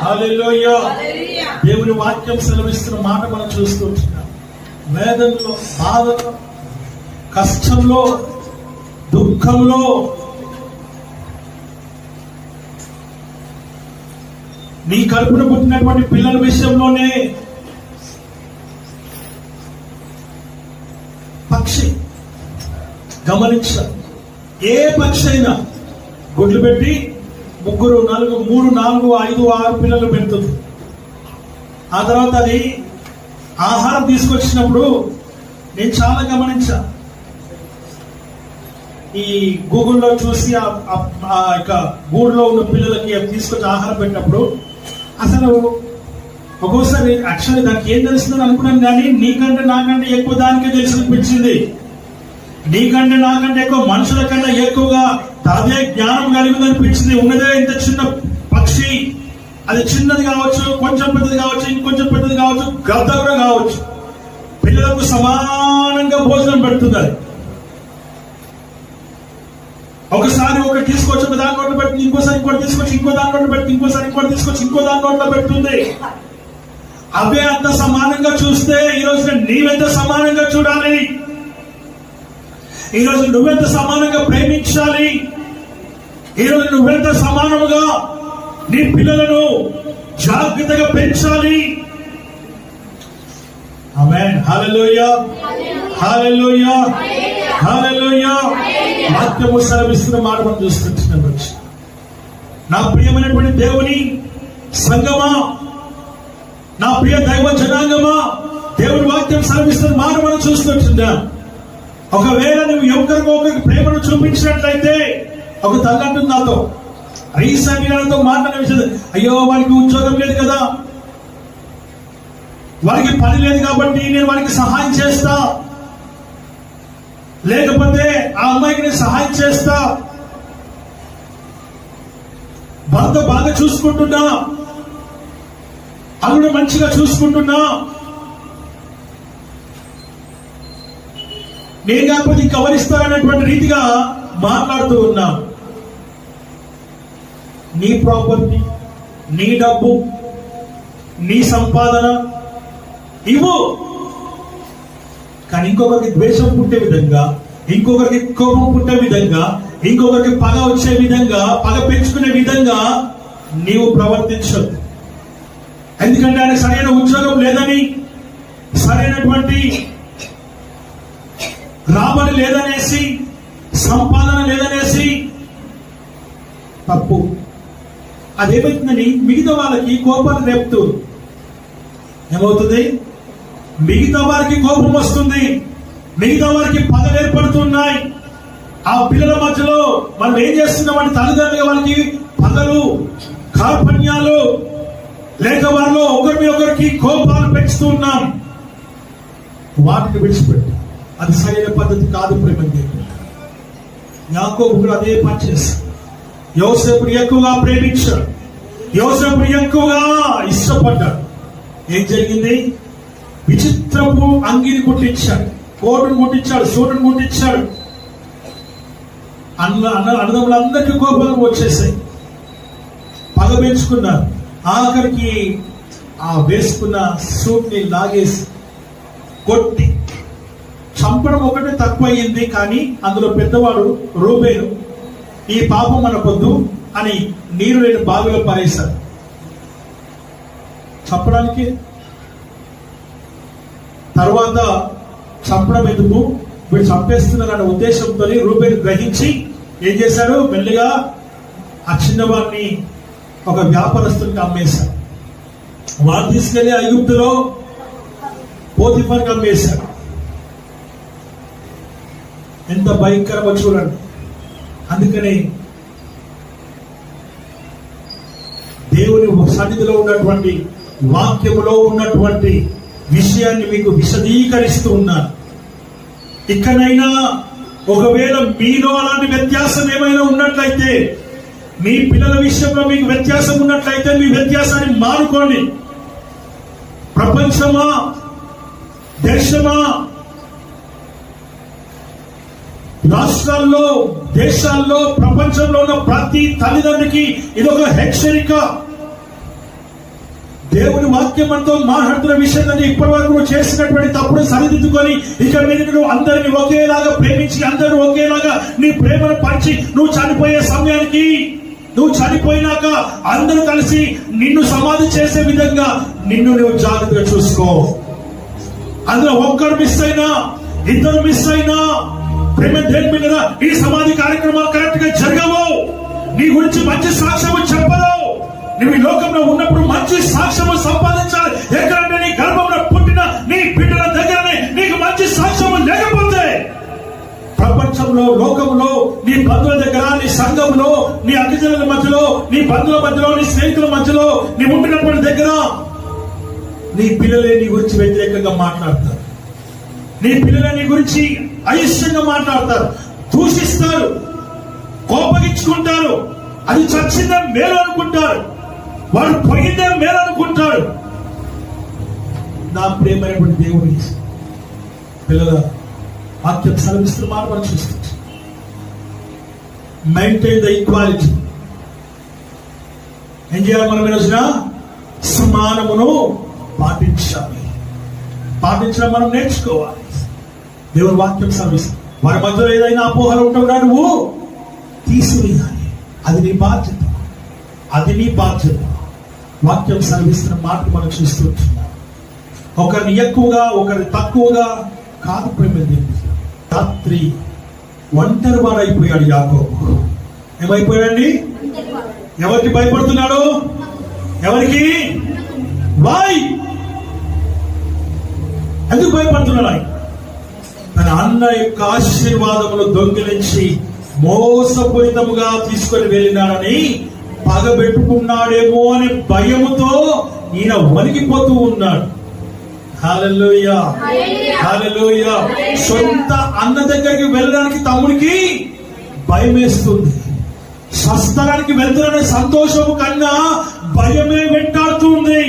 హల్లెలూయా. దేవుని వాక్యం సెలవిస్తున్న మాట మనం చూస్తుంటున్నాం. వేదనలో, బాధలో, కష్టంలో, దుఃఖంలో నీ కడుపున పుట్టినటువంటి పిల్లల విషయంలోనే పక్షి గమనించాలి. ఏ పక్షి అయినా గుడ్లు పెట్టి 3, 4, 5, 6 పిల్లలు పెడుతుంది. ఆ తర్వాత అది ఆహారం తీసుకొచ్చినప్పుడు నేను చాలా గమనించా. ఈ గూగుల్లో చూసి ఆ యొక్క గూడులో ఉన్న పిల్లలకి తీసుకొచ్చి ఆహారం పెట్టినప్పుడు అసలు ఒక్కోసారి యాక్చువల్లీ దానికి ఏం తెలుస్తుందని అనుకున్నాను, కానీ నీకంటే నాకంటే ఎక్కువ దానికే తెలిసి అనిపించింది. నీకంటే నాకంటే ఎక్కువ మనుషుల కన్నా ఎక్కువగా అదే జ్ఞానం కలిగింది అనిపించింది. ఉన్నదే ఇంత చిన్న పక్షి, అది చిన్నది కావచ్చు, కొంచెం పెద్దది కావచ్చు, ఇంకొంచెం పెద్దది కావచ్చు, గద్ద కూడా కావచ్చు, పిల్లలకు సమానంగా భోజనం పెడుతుంది. అది ఒకసారి ఒకటి తీసుకొచ్చి ఒక దాని నోట్లో పెట్టి, ఇంకోసారి ఇంకోటి తీసుకొచ్చి ఇంకో దాని నోట్లో పెట్టి, ఇంకోసారి ఇంకోటి తీసుకొచ్చి ఇంకో దాని నోట్లో పెడుతుంది. అవే అంత సమానంగా చూస్తే ఈ రోజు నీవెంత సమానంగా చూడాలి, ఈ రోజు నువ్వెంత సమానంగా ప్రేమించాలి, ఈ రోజు నువ్వెంత సమానముగా నీ పిల్లలను జాగ్రత్తగా పెంచాలి. ఆమేన్. హల్లెలూయా, హల్లెలూయా, హల్లెలూయా. వాక్యము సెలవిస్తున్న మాట మనం చూస్తున్నాం. నా ప్రియమైనటువంటి దేవుని సంగమా, నా ప్రియ దైవ జనాంగమా, దేవుని వాక్యం సెలవిస్తున్న మాట మనం చూస్తున్నాం. ఒకవేళ నువ్వు ఒకరికి ప్రేమను చూపించినట్లయితే, ఒక తల్లి అంటుంది నాతో, రీసెంట్ నాతో మాట్లాడిన విషయం, అయ్యో వారికి ఉద్యోగం లేదు కదా, వారికి పని లేదు కాబట్టి నేను వారికి సహాయం చేస్తా, లేకపోతే ఆ అమ్మాయికి నేను సహాయం చేస్తా, భర్త బాగా చూసుకుంటున్నా, అల్లుడు మంచిగా చూసుకుంటున్నా, నేను కాకపోతే ఇంకెవరిస్తారనేటువంటి రీతిగా మాట్లాడుతూ ఉన్నా. నీ ప్రాపర్టీ, నీ డబ్బు, నీ సంపాదన ఇవ్వు, కానీ ఇంకొకరికి ద్వేషం పుట్టే విధంగా, ఇంకొకరికి కోపం పుట్టే విధంగా, ఇంకొకరికి పగ వచ్చే విధంగా, పగ పెంచుకునే విధంగా నీవు ప్రవర్తించదు. ఎందుకంటే ఆయన సరైన ఉద్యోగం లేదని, సరైనటువంటి రాబడి లేదనేసి, సంపాదన లేదనేసి తప్పు. అదేమవుతుందని మిగతా వాళ్ళకి కోపాలు రేపుతూ ఏమవుతుంది, మిగతా వారికి కోపం వస్తుంది, మిగతా వారికి పగలు ఏర్పడుతున్నాయి. ఆ పిల్లల మధ్యలో మనం ఏం చేస్తున్నామంటే తల్లిదండ్రులుగా వాళ్ళకి పగలు, కార్పణ్యాలు, లేక వారిలో ఒకరి ఒకరికి కోపాలు పెంచుతూ ఉన్నాం. వాటిని విడిచిపెట్టి, అది సరైన పద్ధతి కాదు. ప్రేమ యాకోబు కూడా అదే పని చేశాడు. యోసేపుని ఎక్కువగా ప్రేమించాడు, యోసేపుని ఎక్కువగా ఇష్టపడ్డాడు. ఏం జరిగింది? విచిత్రపు అంగిని కుట్టించాడు, కోటును కుట్టించాడు, సూటును కుట్టించాడు. అన్నదమ్ములందరికీ కోపాలు వచ్చేసాయి, పగ పెంచుకున్నారు. ఆఖరికి ఆ వేసుకున్న సూట్ ని లాగేసి కొట్టి చంపడం ఒకటే తక్కువ అయింది, కానీ అందులో పెద్దవాడు రూబేను ఈ పాపం మనకొద్దు అని నీరు లేని బావిలో పారేశాడు. చంపడానికి తర్వాత చంపడం ఎందుకు, వీడు చంపేస్తున్నారనే ఉద్దేశంతో రూబేను గ్రహించి ఏం చేశాడు, మెల్లిగా ఆ చిన్నవాడిని ఒక వ్యాపారస్తుడికి అమ్మేశాడు. వాడు తీసుకెళ్లి ఐగుప్తులో పోతిఫర్కి అమ్మేశాడు. ఎంత భయంకరమో చూడండి. అందుకని సన్నిధిలో ఉన్నటువంటి వాక్యములో ఉన్నటువంటి విషయాన్ని మీకు విశదీకరిస్తూ ఉన్నాను. ఇకనైనా ఒకవేళ మీలో అలాంటి వ్యత్యాసం ఏమైనా ఉన్నట్లయితే, మీ పిల్లల విషయంలో మీకు వ్యత్యాసం ఉన్నట్లయితే మీ వ్యత్యాసాన్ని మానుకోండి. ప్రపంచమా, దేశమా, రాష్ట్రాల్లో, దేశాల్లో, ప్రపంచంలో ఉన్న ప్రతి తల్లిదండ్రికి ఇదొక హెచ్చరిక. దేవుని వాక్యం మనతో మాట్లాడుతున్న విషయాన్ని ఇప్పటి వరకు నువ్వు చేసినటువంటి తప్పుడు సరిదిద్దుకొని ఇక మీద నువ్వు అందరిని ఒకేలాగా ప్రేమించి, అందరూ ఒకేలాగా నీ ప్రేమను పంచి, నువ్వు చనిపోయే సమయానికి, నువ్వు చనిపోయినాక అందరూ కలిసి నిన్ను సమాధి చేసే విధంగా నిన్ను నువ్వు జాగ్రత్తగా చూసుకో. అందులో ఒక్కరు మిస్ అయినా, ఇద్దరు మిస్ అయినా, ప్రేమ దేని మీద ఈ సమాధి కార్యక్రమాలు కరెక్ట్ గా జరగవు. నీ గురించి మంచి సాక్ష్యము చెప్పరు. నువ్వు ఈ లోకంలో ఉన్నప్పుడు మంచి సాక్ష్యము సంపాదించాలి. ఎక్కడంటే నీ గర్భంలో పుట్టిన నీ బిడ్డల దగ్గరనే నీకు మంచి సాక్ష్యము లేకపోతే, ప్రపంచంలో, లోకంలో, నీ బంధువుల దగ్గర, నీ సంఘంలో, నీ అతిథుల మధ్యలో, నీ బంధువుల మధ్యలో, నీ స్నేహితుల మధ్యలో, నీ ఉంటున్నటువంటి దగ్గర నీ పిల్లలే నీ గురించి వ్యతిరేకంగా మాట్లాడతారు. నీ పిల్లలే నీ గురించి అయిష్టంగా మాట్లాడతారు, దూషిస్తారు, కోపగించుకుంటారు. అది చచ్చిందే మేలు అనుకుంటారు, వాడు పోయిందే మేలు అనుకుంటాడు. నా ప్రేమైనటువంటి దేవుని పిల్లల వాక్యం సెలవిస్తున్న మాట మనం చూస్తుంది. Maintain the equality. ఏం చేయాలి మనం? ఈ రోజున సమానమును పాటించాలి. పాటించడం మనం నేర్చుకోవాలి. దేవుని వాక్యం సెలవిస్తుంది. వారి మధ్యలో ఏదైనా అపోహలు ఉంటావుగా నువ్వు తీసివేయాలి. అది నీ బాధ్యత, అది నీ బాధ్యత. వాక్యం సెలవిస్తున్న మాట మనం చూస్తుంటున్నాం. ఒకరిని ఎక్కువగా, ఒకరిని తక్కువగా కాదు. ప్రేమ రాత్రి ఒంటరి వాడు అయిపోయాడు యాకోబు. ఏమైపోయాడండి? ఎవరికి భయపడుతున్నాడు? ఎవరికి? వాయ్ ఎందుకు భయపడుతున్నాడు? ఆయన తన అన్న యొక్క ఆశీర్వాదములు దొంగిలించి మోసపూరితముగా తీసుకొని వెళ్ళినాడని పగబెట్టుకున్నాడేమో అనే భయముతో ఈయన వణికిపోతూ ఉన్నాడు. హల్లెలూయా, హల్లెలూయా. సొంత అన్న దగ్గరికి వెళ్ళడానికి తమ్ముడికి భయం వేస్తుంది. స్వస్థలానికి వెళ్తున్న సంతోషము కన్నా భయమే వెంటాడుతుంది.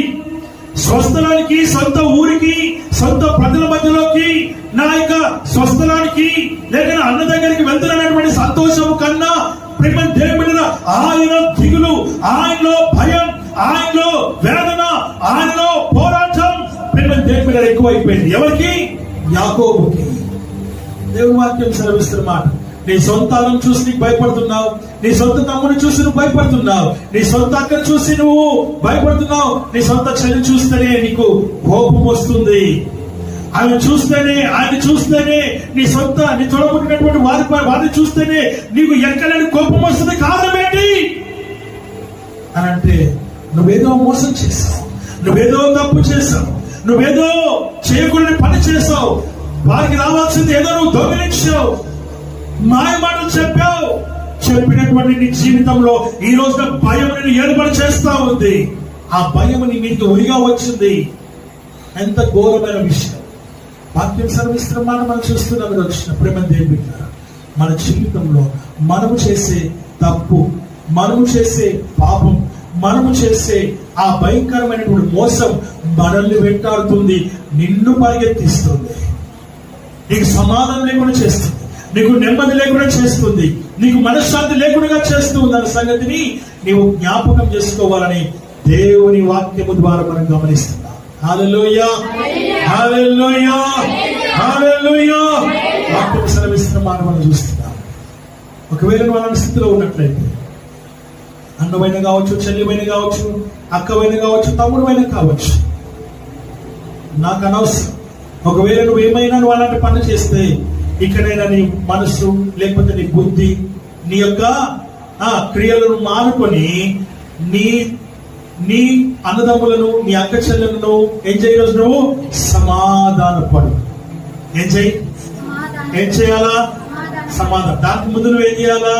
స్వస్థలానికి, సొంత ఊరికి, సొంత ప్రజల మధ్యలోకి, నా యొక్క స్వస్థలానికి లేక అన్న దగ్గరికి వెళ్తున్నటువంటి సంతోషము కన్నా ప్రేమ దేవుని ఆయన దిగులు, ఆయనలో భయం, ఆయనలో వేదన, ఆయనలో పోరాటం ప్రేమ దేవుని ఎక్కువైపోయింది. ఎవరికి? యాకోబుకి. దేవుని వాక్యం సెలవిస్తున్న మాట. నీ సొంత అన్నం చూసి నీకు భయపడుతున్నావు, నీ సొంత తమ్ముని చూసి నువ్వు భయపడుతున్నావు, నీ సొంత అక్కను చూసి నువ్వు భయపడుతున్నావు, నీ సొంత చెల్లి చూస్తేనే నీకు కోపం వస్తుంది. ఆయన చూస్తేనే నీ సొంత, నీ తొడబుట్టినటువంటి వారిని చూస్తేనే నీకు ఎక్కలేని కోపం వస్తుంది. కారణం ఏంటి అని అంటే, నువ్వేదో మోసం చేశావు, నువ్వేదో తప్పు చేశావు, నువ్వేదో చేయకూడని పని చేశావు, వారికి రావాల్సింది ఏదో నువ్వు దొంగిలించావు, మాయ మాటలు చెప్పావు. చెప్పినటువంటి నీ జీవితంలో ఈ రోజున భయం నేను ఏర్పాటు చేస్తా ఉంది. ఆ భయం నీ మీదకి ఉరిగా వచ్చింది. ఎంత ఘోరమైన విషయం. వాక్యం సర్విస్తున్న మాట మనం చూస్తున్నాం. వచ్చిన ప్రేమ దేవుని మన జీవితంలో మనము చేసే తప్పు, మనము చేసే పాపం, మనము చేసే ఆ భయంకరమైనటువంటి మోసం మనల్ని వెంటాడుతుంది, నిన్ను పరిగెత్తిస్తుంది, నీకు సమాధానం లేకుండా చేస్తుంది, నీకు నెమ్మది లేకుండా చేస్తుంది, నీకు మనశ్శాంతి లేకుండా చేస్తుంది అన్న సంగతిని నీవు జ్ఞాపకం చేసుకోవాలని దేవుని వాక్యము ద్వారా మనం గమనిస్తున్నాం. హల్లెలూయా, హల్లెలూయా, హల్లెలూయా. వాక్యం సెలవిస్తున్న మాట మనం చూస్తున్నాం. ఒకవేళ నువ్వు అలాంటి స్థితిలో ఉన్నట్లయితే, అన్నమైన కావచ్చు, చెల్లిమైన కావచ్చు, అక్కవైన కావచ్చు, తమ్ముడువైన కావచ్చు, నాకు అనవసరం. ఒకవేళ నువ్వు ఏమైనా నువ్వు అలాంటి పని చేస్తే, ఇకనైనా నీ మనస్సు లేకపోతే నీ బుద్ధి, నీ యొక్క క్రియలను మానుకొని నీ అన్నదమ్ములను, నీ అక్క చెల్లెలను ఏం చేయ రోజు నువ్వు సమాధానపడు. ఏం చేయాలా? సమాధానం. దానికి ముందు నువ్వు ఏం చేయాలా?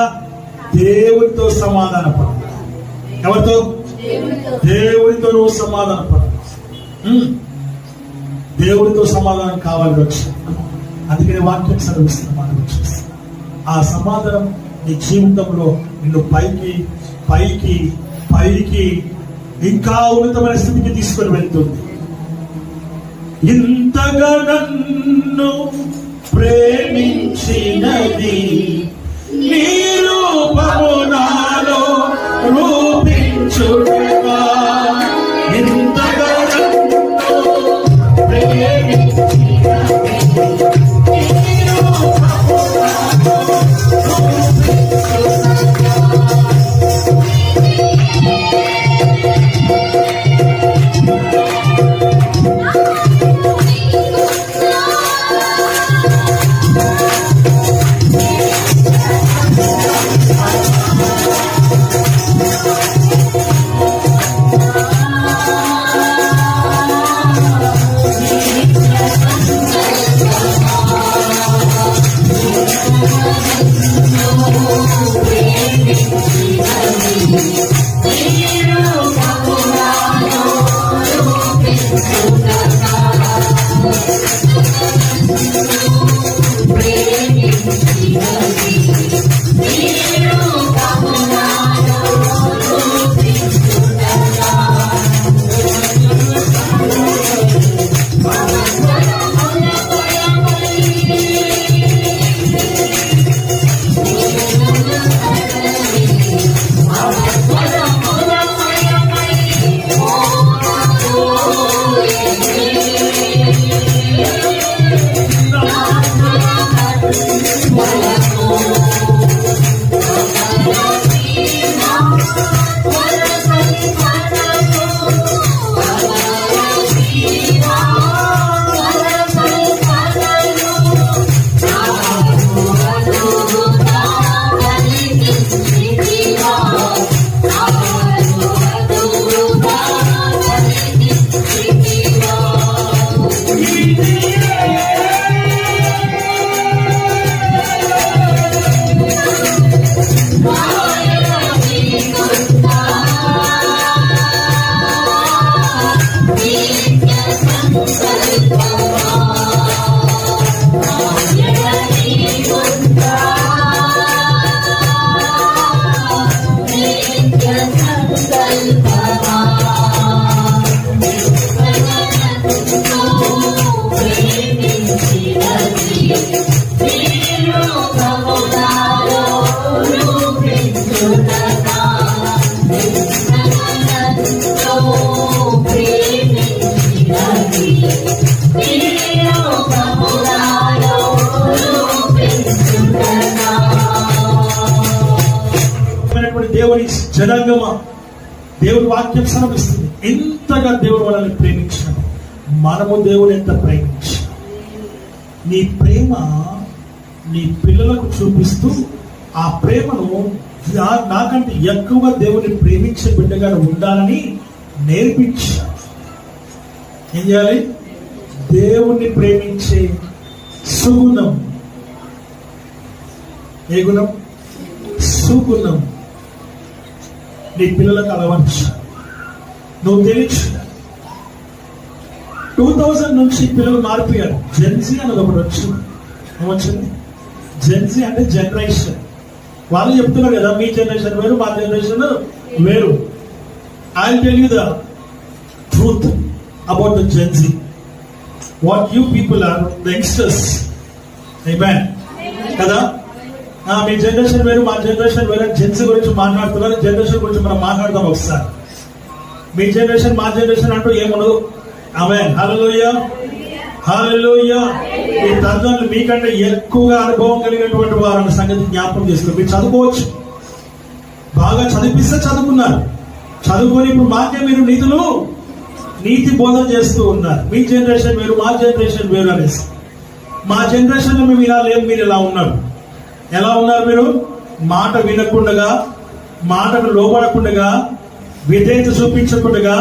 దేవునితో సమాధానపడు. ఎవరితో? దేవుడితో నువ్వు సమాధాన పడాలి. దేవుడితో సమాధానం కావాలి రక్షణ. అందుకని వాక్యం సెలవిస్తున్న మాట వచ్చేసి ఆ సమాధానం నీ జీవితంలో నిన్ను పైకి పైకి పైకి ఇంకా ఉన్నతమైన స్థితికి తీసుకొని వెళ్తుంది. ఇంతగా నన్ను ప్రేమించినది నీ రూపము నాలో రూపించుగా. ఇంతగా నన్ను ప్రేమించినది నీ రూపము నాలో రూపించుగా. దేవుని జనాంగమా, దేవుడి వాక్యం సెలవిస్తుంది. ఎంతగా దేవుడు మనల్ని ప్రేమించాడు, మనము దేవుని ఎంత ప్రేమించాడు. నీ ప్రేమ నీ పిల్లలకు చూపిస్తూ ఆ ప్రేమను నాకంటే ఎక్కువగా దేవుని ప్రేమించే బిడ్డగా ఉండాలని నేర్పించాడు. ఏం చేయాలి? దేవుణ్ణి ప్రేమించే సుగుణం. ఏ గుణం? సుగుణం నీ పిల్లలకు అలవచ్చు. నువ్వు తెలుసు 2000 నుంచి పిల్లలు మారిపోయారు. జెన్జీ అన్నది ఒకటి వచ్చింది. ఏమొచ్చింది? జెన్జీ అంటే జనరేషన్. వాళ్ళు చెప్తున్నారు కదా, మీ జనరేషన్ వేరు, మా జనరేషన్ వేరు. I will tell you the truth about the Gen Z. What you people are the youngsters. Amen కదా? మీ జనరేషన్ వేరు, మా జనరేషన్ వేరు. జెన్సీ గురించి మాట్లాడుతున్నారు. జనరేషన్ గురించి మనం మాట్లాడదాం ఒకసారి. మీ జనరేషన్ మా జనరేషన్ అంటూ ఏముండదు. ఆమేన్. హల్లెలూయా, హల్లెలూయా. మీ తల్లిదండ్రులు మీకంటే ఎక్కువగా అనుభవం కలిగినటువంటి వారు అన్న సంగతి జ్ఞాపకం చేస్తున్నారు. మీరు చదువుకోవచ్చు, బాగా చదివిస్తే చదువుకున్నారు. చదువుకొని ఇప్పుడు మాకే మీరు నీతి బోధన చేస్తూ ఉన్నారు. మీ జనరేషన్ వేరు, మా జనరేషన్ వేరు అనేసి. మా జనరేషన్ లో మేము ఇలా లేము, మీరు ఇలా ఉన్నారు. ఎలా ఉన్నారు మీరు? మాట వినకుండగా, మాటను లోబడకుండగా, విధేయత చూపించకుండగా,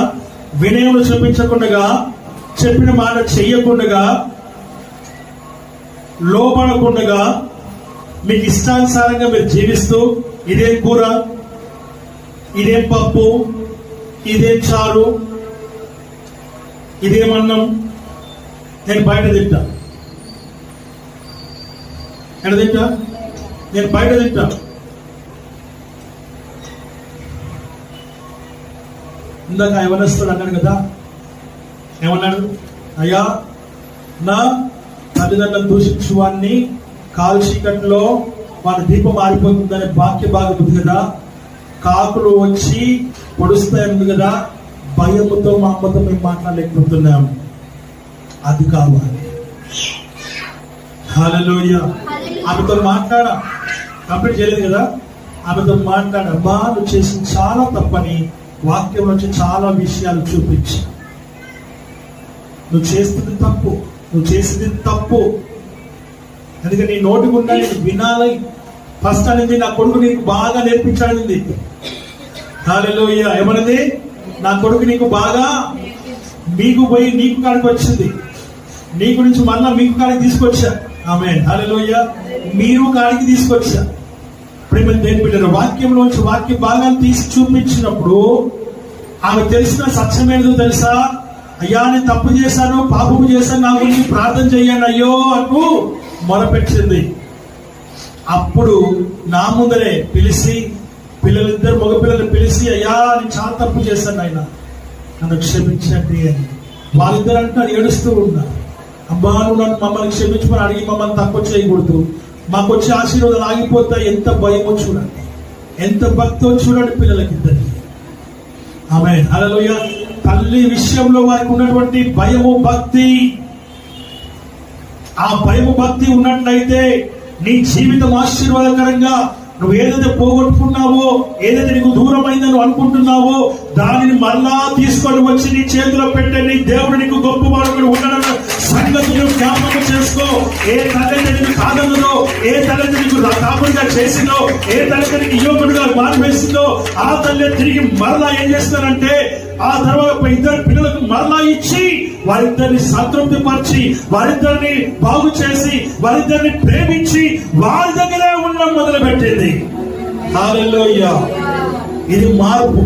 వినయం చూపించకుండగా, చెప్పిన మాట చెయ్యకుండగా, లోబడకుండగా, మీకు ఇష్టానుసారంగా మీరు జీవిస్తూ, ఇదేం కూర, ఇదేం పప్పు, ఇదేం చారు, ఇదేమన్నం, నేను బయట తింటా. ఎక్కడ తింటా? నేను బయట తింటా. ఇందాక యవనస్తుడు అన్నాడు కదా, ఏమన్నాడు? అయ్యా, నా తల్లిదండ్రులను దూషించు వాడిని కాలు చీకట్లో వాడి దీపం ఆరిపోతుందనే వాక్య భాగం ఉంది కదా, కాకులు వచ్చి పొడుస్తాయి కదా, భయముతో మా అమ్మతో మేము మాట్లాడలేకపోతున్నాము. అది కావాలి. హల్లెలూయా. ఆమెతో మాట్లాడ కంప్లీట్ చేయలేదు కదా, ఆమెతో మాట్లాడమ్మా, నువ్వు చేసింది చాలా తప్పని వాక్యం నుంచి చాలా విషయాలు చూపించి, నువ్వు చేస్తుంది తప్పు, నువ్వు చేసింది తప్పు, అందుకని నీ నోటి గుండా నేను వినాలి. ఫస్ట్ అనేది నా కొడుకు నీకు బాగా నేర్పించాడింది. హల్లెలూయా. ఏమన్నది? నా కొడుకు నీకు బాగా, మీకు పోయి నీకు కాడికి వచ్చింది, నీ గురించి మళ్ళా మీకు కాడికి తీసుకొచ్చా. ఆమేన్. హల్లెలూయా. మీరు కాడికి తీసుకొచ్చా. ప్రేమ దేని బిడ్డలు, వాక్యంలోంచి వాక్య భాగాన్ని తీసి చూపించినప్పుడు ఆమె తెలిసిన సత్యం ఏంటో తెలుసా? అయ్యా, నేను తప్పు చేశాను, పాపము చేశాను, నా గురించి ప్రార్థన చెయ్యండి అయ్యో అంటూ మొరపెట్టింది. అప్పుడు నా ముందరే పిలిచి, పిల్లలిద్దరు మగపిల్లలు పిలిచి, అయ్యా నేను చాలా తప్పు చేశాను ఆయన, నన్ను క్షమించండి అని. వాళ్ళిద్దరు అంటారు, ఏడుస్తూ ఉన్నారు, అమ్మా నువ్వు నన్ను మమ్మల్ని క్షమించమని అడిగి మమ్మల్ని తక్కువ చేయకూడదు, మాకు వచ్చే ఆశీర్వాదాలు ఆగిపోతాయి. ఎంత భయమో చూడండి, ఎంత భక్తో చూడండి పిల్లలకిద్దరికి. ఆమేన్. హల్లెలూయా. తల్లి విషయంలో వారికి ఉన్నటువంటి భయము, భక్తి, ఆ భయము భక్తి ఉన్నట్లయితే నీ జీవితం ఆశీర్వాదకరంగా, నువ్వు ఏదైతే పోగొట్టుకున్నావో, ఏదైతే నీకు దూరమైందని నువ్వు అనుకుంటున్నావో, దానిని మళ్ళా తీసుకొని వచ్చి నీ చేతిలో పెట్టే నీ దేవుడు నీకు గొప్ప వాడు ఉండడం సంగతులు జ్ఞాపకం చేసుకో. ఏ తల్లి నీకు కాదన్నదో, ఏ తల్లి నీకు కాపుడిగా చేసిందో, ఏ తల్లి నీకు యువకుడిగా మారివేసిందో, ఆ తల్లి తిరిగి మరలా ఏం చేస్తానంటే ఆ తర్వాత ఇద్దరు పిల్లలకు మరలా ఇచ్చి వారిద్దరిని సంతృప్తి పరిచి, వారిద్దరిని బాగు చేసి, వారిద్దరిని ప్రేమించి వారి దగ్గరే ఉండడం మొదలు పెట్టింది. హల్లెలూయా. ఇది మార్పు.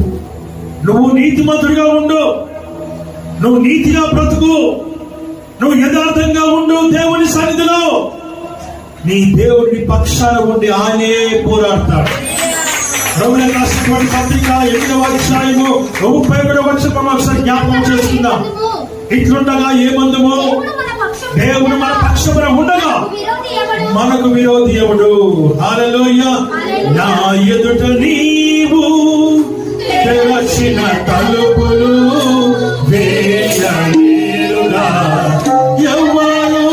నువ్వు నీతిమంతుడిగా ఉండు, నువ్వు నీతిగా బ్రతుకు, నువ్వు యథార్థంగా ఉండు. దేవుని సన్నిధిలో నీ దేవుడిని పక్షాన ఉండి ఆయనే పోరాడతాడు. రోమీయులకు రాసినటువంటి పత్రిక 8వ అధ్యాయము 31వ వచనం ఒకసారి జ్ఞాపకం చేసుకుందాం. ఇట్లుండగా ఏమందుము, దేవుడు మన పక్షమున ఉండగా మనకు విరోధి ఎవడు? హల్లెలూయా. నా ఎదుట నీవు తెరచిన తలుపులు వేయలేరుగా, ఎవ్వరు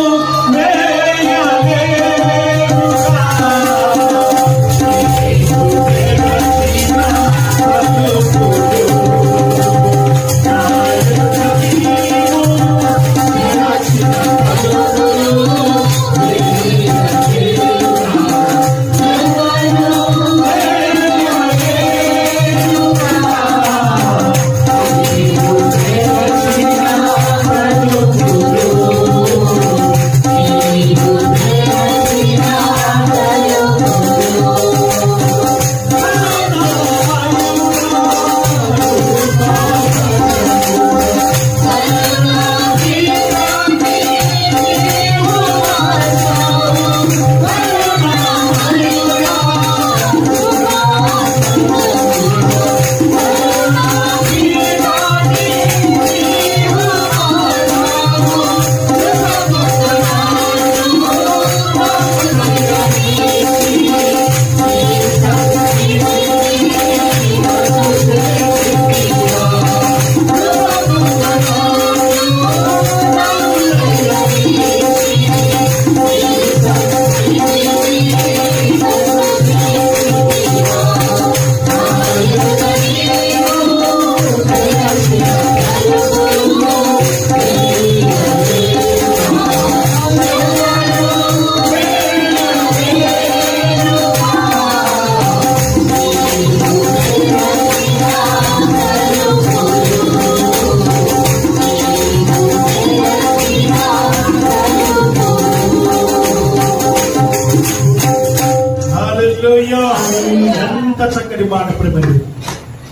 ఎంత చక్కటి మాట ప్రేమ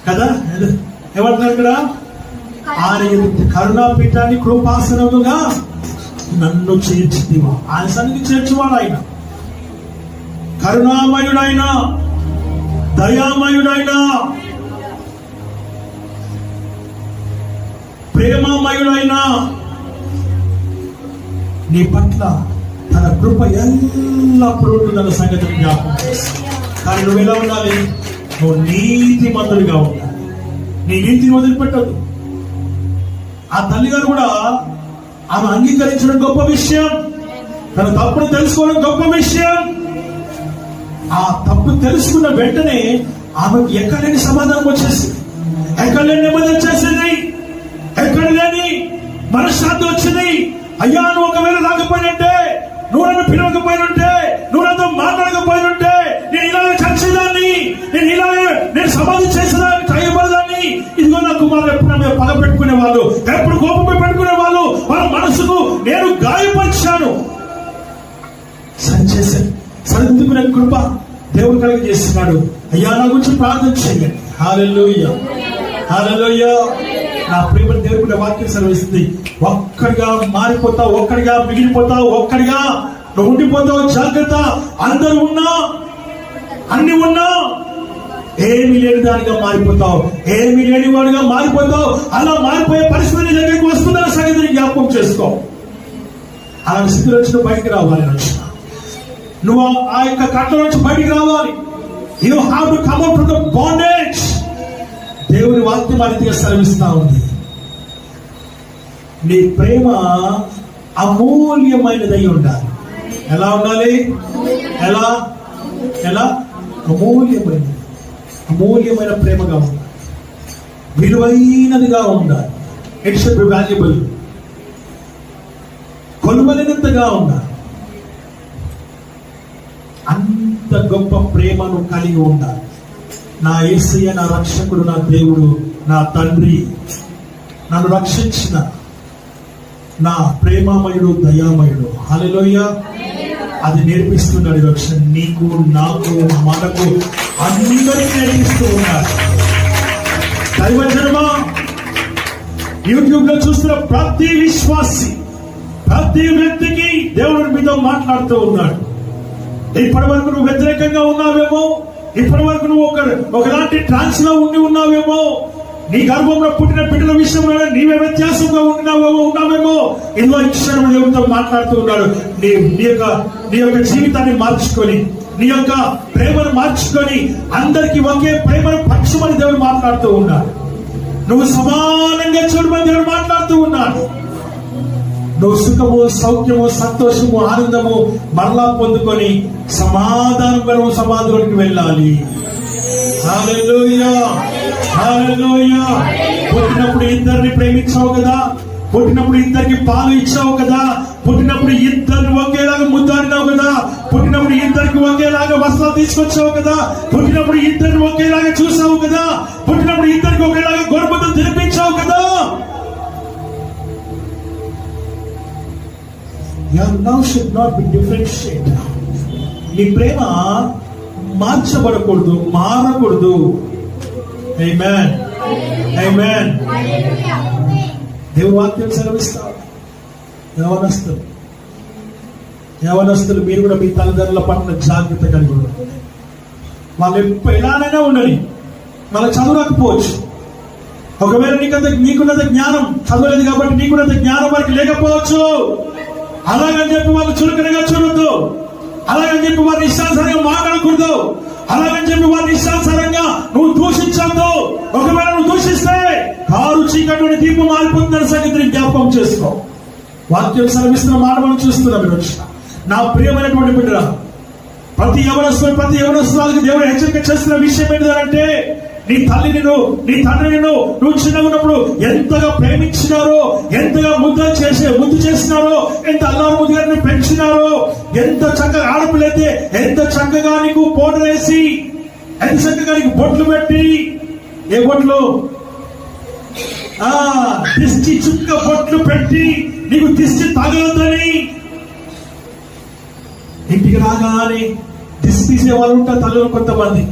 కదా. ఏమంటున్నారు ఇక్కడ? ఆయన కరుణాపీఠాన్ని కృపాసనముగా నన్ను చేర్చితివా. ఆయన సన్నిధి చేర్చువాడు ఆయన. కరుణామయుడైన, దయామయుడైన, ప్రేమమయుడైన నీ పట్ల తన కృప ఎల్లప్పుడూ ఉంటుందన్న సంగతిని జ్ఞాపకం చేస్తాను. కానీ నువ్వు ఎలా ఉండాలి? నువ్వు నీతిమంతుడిగా ఉండాలి. నీ నీతిని వదిలిపెట్టదు. ఆ తల్లిగారు కూడా ఆమె అంగీకరించడం గొప్ప విషయం. తన తప్పును తెలుసుకోవడం గొప్ప విషయం. ఆ తప్పు తెలుసుకున్న వెంటనే ఆమెకు ఎక్కడ లేని సమాధానం వచ్చేసింది, ఎక్కడ లేని నెమ్మది వచ్చేసింది, ఎక్కడ లేని మనశ్శాంతి వచ్చింది. అయ్యా, నువ్వు ఒకవేళ రాకపోయినంటే, నువ్వు నన్ను పిలవకపోయినంటే, నువ్వు నాతో మాట్లాడకపోయినంటే నేను ఇలాగే చచ్చేదాన్ని, నేను సమాధి చేసేదాన్ని, చేయబడదాన్ని. ఇదిగో నా కుమారులు ఎప్పుడు మేము పగ పెట్టుకునే వాళ్ళు, ఎప్పుడు కోపం పెట్టుకునే వాళ్ళు, వాళ్ళ మనసుకు నేను గాయపరిచాను. సరిచేశాను. సరిదిద్దుకునే కృప దేవుడు కలిగజేస్తున్నాడు. అయ్యా, నా గురించి ప్రార్థన చేయండి. హల్లెలూయా, హల్లెలూయా. నా ప్రేమ దేవుడి వాక్యం సెలవిస్తుంది. ఒక్కడిగా మారిపోతావు, ఒక్కడిగా మిగిలిపోతావు, ఒక్కడిగా నువ్వు ఉండిపోతావు. జాగ్రత్త. అందరూ ఉన్నా, అన్ని ఉన్నా ఏమి లేని దానిగా మారిపోతావు, ఏమి లేని వాడిగా మారిపోతావు. అలా మారిపోయే పరిస్థితి నీ దగ్గరికి వస్తుందన్న సంగతిని జ్ఞాపకం చేసుకో. అలాంటి స్థితిలో నుంచి బయటికి రావాలి. నువ్వు ఆ యొక్క కట్ల నుంచి బయటికి రావాలి. You have to come out from the bondage. దేవుని వాక్యం ఆ రీతిగా సెలవిస్తా ఉంది. నీ ప్రేమ అమూల్యమైనదై ఉండాలి. ఎలా ఉండాలి? ఎలా ఎలా అమూల్యమైనది, అమూల్యమైన ప్రేమగా ఉండాలి, విలువైనదిగా ఉండాలి. ఇట్ షుడ్ బి వాల్యుబుల్, కొలువైనంతగా ఉండాలి. అంత గొప్ప ప్రేమను కలిగి ఉండాలి. నా యేసయ్య నా రక్షకుడు, నా దేవుడు, నా తండ్రి, నన్ను రక్షించిన నా ప్రేమమయుడు, దయామయుడు. హల్లెలూయా. అది నేర్పిస్తున్నాడు. రక్షణ నీకు, నాకు, మనకు, అందరికీ నేర్పిస్తూ ఉన్నాడు. దైవజనమా, యూట్యూబ్ లో చూస్తున్న ప్రతి విశ్వాసి, ప్రతి వ్యక్తికి దేవుడు మీతో మాట్లాడుతూ ఉన్నాడు. ఇప్పటి వరకు నువ్వు వ్యతిరేకంగా ఉన్నావేమో, ఇప్పటి వరకు నువ్వు ఒకలాంటి ట్రాన్స్ లో ఉన్నావేమో, నీ గర్భంలో పుట్టిన బిడ్డల విషయంలో నీవే వ్యత్యాసంగా ఉన్నావేమో. ఎన్నో ఇక్షణం దేవుడితో మాట్లాడుతూ ఉన్నాడు. నీ యొక్క జీవితాన్ని మార్చుకొని, నీ యొక్క ప్రేమను మార్చుకొని అందరికి ఒకే ప్రేమను పంచమని దేవుడు మాట్లాడుతూ ఉన్నాడు. నువ్వు సమానంగా చూడమని దేవుడు మాట్లాడుతూ ఉన్నాడు. నువ్వు సుఖము, సౌఖ్యము, సంతోషము, ఆనందము మరలా పొందుకొని సమాధానంలోకి వెళ్ళాలి. హల్లెలూయా, హల్లెలూయా. పుట్టినప్పుడు ఇద్దరిని ప్రేమించావు కదా, పుట్టినప్పుడు ఇద్దరికి పాలు ఇచ్చావు కదా, పుట్టినప్పుడు ఇద్దరిని ఒకేలాగా ముద్దాడినావు కదా, పుట్టినప్పుడు ఇద్దరికి ఒకేలాగా వస్త్రాలు తీసుకొచ్చావు కదా, పుట్టినప్పుడు ఇద్దరిని ఒకేలాగా చూసావు కదా, పుట్టినప్పుడు ఇద్దరికి ఒకేలాగా గొర్రెలు తినిపించావు కదా. Your love should not be differentiated. నీ ప్రేమ మార్చబడకూడదు, మారకూడదు. ఆమేన్, ఆమేన్. దేవుని వాక్యం సెలవిస్తాడు. యవనస్తులు మీరు కూడా మీ తల్లిదండ్రుల పట్ల జాగ్రత్త కలిగి ఉండాలి. వాళ్ళు ఎలానైనా ఉండని, వాళ్ళకి చదువు రాకపోవచ్చు. ఒకవేళ నీకున్నంత జ్ఞానం చదవలేదు కాబట్టి నీకున్నంత జ్ఞానం వారికి లేకపోవచ్చు. అలాగని చెప్పి వాళ్ళు చురుకునగా చూడొద్దు. అలాగని చెప్పి వారిని ఇష్టానుసారంగా మాట్లాడకూడదు. అలాగని చెప్పి వారిని ఇష్టానుసారంగా నువ్వు దూషించద్దు. ఒకవేళ నువ్వు దూషిస్తే కారు చీకటి దీపం మారిపోతుందని సంగతిని జ్ఞాపకం చేసుకో. వాక్యం సెలవిస్తున్న మాట మనం చూస్తున్నాం. నా ప్రియమైనటువంటి బిడ్డ, ప్రతి యవనస్తులకు దేవుడు హెచ్చరిక చేస్తున్న విషయం ఏంటంటే, నీ తల్లిని నీ తండ్రిని నువ్వు చిన్నగా ఉన్నప్పుడు ఎంతగా ప్రేమించినారో, ఎంతగా ముద్దు చేసినారో, ఎంత అల్లారు ముద్దుగా పెంచినారో, ఎంత చక్కగా ఆడపిల్లైతే ఎంత చక్కగా నీకు పౌడర్ వేసి, ఎంత చక్కగా నీకు బొట్లు పెట్టి, ఏ బొట్లు, దిష్టి చుక్క బొట్లు పెట్టి నీకు దిష్టి తగలదని, ఇంటికి రాగానే దిష్టి తీసే వాళ్ళు ఉంటారు తల్లులు కొంతమంది.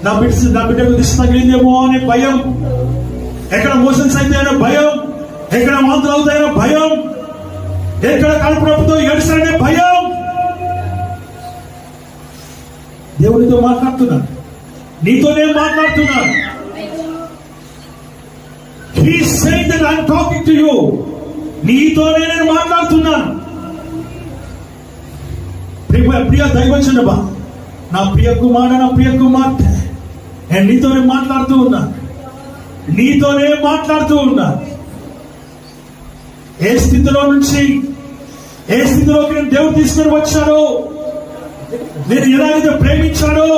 నా బిడ్డకు దిష్టి తగిలిందేమో అనే భయం, ఎక్కడ మోషన్స్ అయితే అయినా భయం, ఎక్కడ వాంతులు అవుతాయో భయం, ఎక్కడ కడుపు నొప్పితో ఏడుస్తారనే భయం. దేవునితో మాట్లాడుతున్నాను, నీతోనే మాట్లాడుతున్నాను. He is saying that I am talking to you. నీతోనే నేను మాట్లాడుతున్నాను. ప్రియ దైవజనమా, నా ప్రియ కుమారుడు, నా ప్రియ కుమార్తె, నేను నీతోనే మాట్లాడుతూ ఉన్నాను. నీతోనే మాట్లాడుతూ ఉన్నాను. ఏ స్థితిలో నుంచి ఏ స్థితిలోకి నేను దేవుడు తీసుకొని వచ్చాడో, నేను ఎలాగైతే ప్రేమించాడో,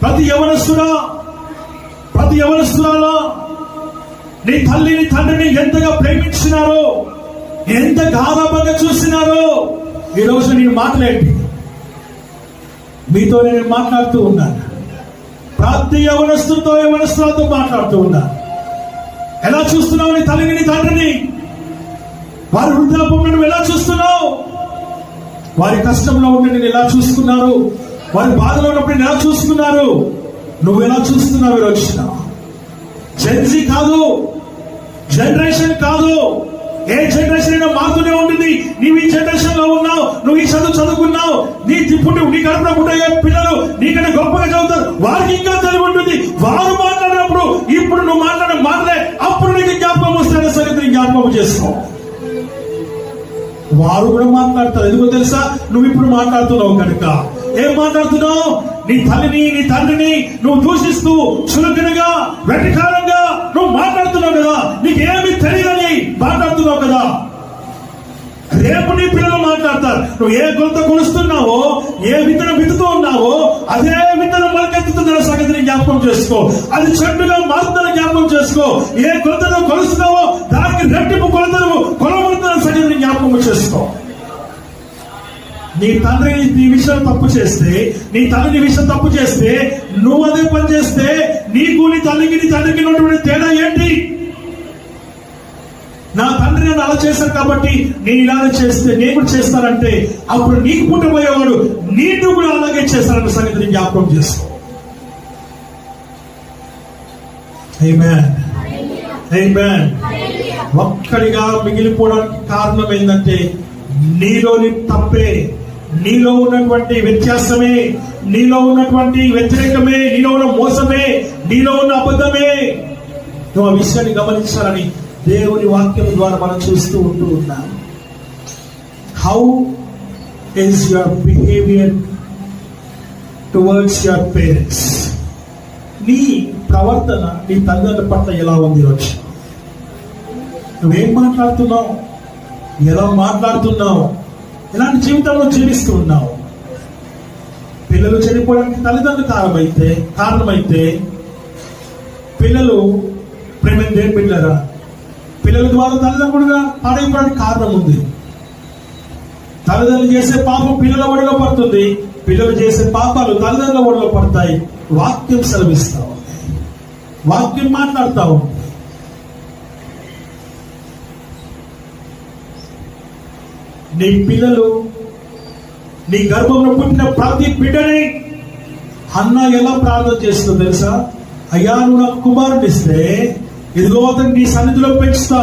ప్రతి యవనస్తురాలా నీ తల్లిని తండ్రిని ఎంతగా ప్రేమించినారో, ఎంత గారాబంగా చూసినారో, ఈ రోజు నేను మాట్లాడి మీతో నేను మాట్లాడుతూ ఉన్నాను. ప్రతి యవనస్తులతో మాట్లాడుతూ ఉన్నాను. ఎలా చూస్తున్నావు నీ తల్లిని నీ తండ్రిని? వారి వృద్ధాపంలో నువ్వు ఎలా చూస్తున్నావు? వారి కష్టంలో ఉండి నేను ఎలా చూసుకున్నారు? వారి బాధలో ఉన్నప్పుడు నేను ఎలా చూసుకున్నారు? నువ్వు ఎలా చూస్తున్నావు? ఈరోజు జెన్జీ కాదు, జనరేషన్ కాదు, ఏ జనరేషన్ అయినా మారుతూనే ఉంటుంది. నీవు ఈ జనరేషన్ లో ఉన్నావు, నువ్వు ఈ చదువుకున్నావు, నీ తిప్పుడు నీ కడుపున పుట్టే పిల్లలు నీకన్నా గొప్పగా చదువుతారు, వారికి ఇంకా తెలివి ఉంటుంది. వారు మాట్లాడినప్పుడు ఇప్పుడు నువ్వు మాట్లాడే మాటలే అప్పుడు నీకు జ్ఞాపకం వస్తే సంగతి జ్ఞాపకం చేసుకో. వారు కూడా మాట్లాడతారు. ఎందుకో తెలుసా? నువ్వు ఇప్పుడు మాట్లాడుతున్నావు కనుక. ఏం మాట్లాడుతున్నావు? నీ తల్లిని నీ తండ్రిని నువ్వు దూషిస్తూ చులకనగా వెటకారంగా నువ్వు మాట్లాడుతున్నావు కదా. నీకేమి తెలియదని మాట్లాడుతున్నావు కదా. రేపు నీ పిల్లలు మాట్లాడతారు. నువ్వు ఏ కొలత కొలుస్తున్నావో, ఏ విత్తనం విత్తుతూ ఉన్నావో అదే విత్తనం మొలకెత్తుతున్న సంగతిని జ్ఞాపకం చేసుకో. అది చెట్టుగా మారుతున్న జ్ఞాపకం చేసుకో. ఏ కొలతను కొలుస్తున్నావో దానికి రెట్టింపు కొలతను కొలబడుతున్న సంగతిని జ్ఞాపకం చేసుకో. నీ తండ్రి నీ విషయం తప్పు చేస్తే, నీ తల్లి నీ విషయం తప్పు చేస్తే, నువ్వు అదే పని చేస్తే నీకు నీ తల్లికి నీ తండ్రికి ఉన్నటువంటి తేడా ఏంటి? నా తండ్రి నన్ను అలా చేశారు కాబట్టి నేను ఇలానే చేస్తే నేను కూడా చేస్తానంటే అప్పుడు నీకు పుట్టబోయేవాడు నీకు కూడా అలాగే చేస్తారన్న సంగతిని జ్ఞాపకం చేసుకో. ఆమేన్, ఆమేన్. ఒక్కడిగా మిగిలిపోవడానికి కారణం ఏంటంటే నీలోని తప్పే, నీలో ఉన్నటువంటి వ్యత్యాసమే, నీలో ఉన్నటువంటి వ్యతిరేకమే, నీలో ఉన్న మోసమే, నీలో ఉన్న అబద్ధమే. నువ్వు ఆ విషయాన్ని గమనించాలని దేవుని వాక్యం ద్వారా మనం చూస్తూ ఉంటూ ఉన్నాం. How is your behaviour towards your parents? నీ ప్రవర్తన నీ తల్లిదండ్రుల పట్ల ఎలా ఉంది? వచ్చి నువ్వేం మాట్లాడుతున్నావు, ఎలా మాట్లాడుతున్నావు, ఎలాంటి జీవితంలో జీవిస్తూ ఉన్నావు? పిల్లలు చనిపోవడానికి తల్లిదండ్రులు కారణమైతే పిల్లలు ప్రేమ బిడ్డరా, పిల్లల ద్వారా తల్లిదండ్రులుగా పాడైపోవడానికి కారణం ఉంది. తల్లిదండ్రులు చేసే పాపం పిల్లల ఒడిలో పడుతుంది, పిల్లలు చేసే పాపాలు తల్లిదండ్రుల ఒడిలో పడతాయి. వాక్యం సెలవిస్తావు, వాక్యం మాట్లాడతావు. నీ పిల్లలు నీ గర్భంలో పుట్టిన ప్రతి బిడ్డని అన్న ఎలా ప్రార్థన చేస్తుందో తెలుసా? అయ్యా నువ్వు నాకు కుమారుని ఇస్తే ఇదిగో అతను నీ సన్నిధిలో పెంచుతా,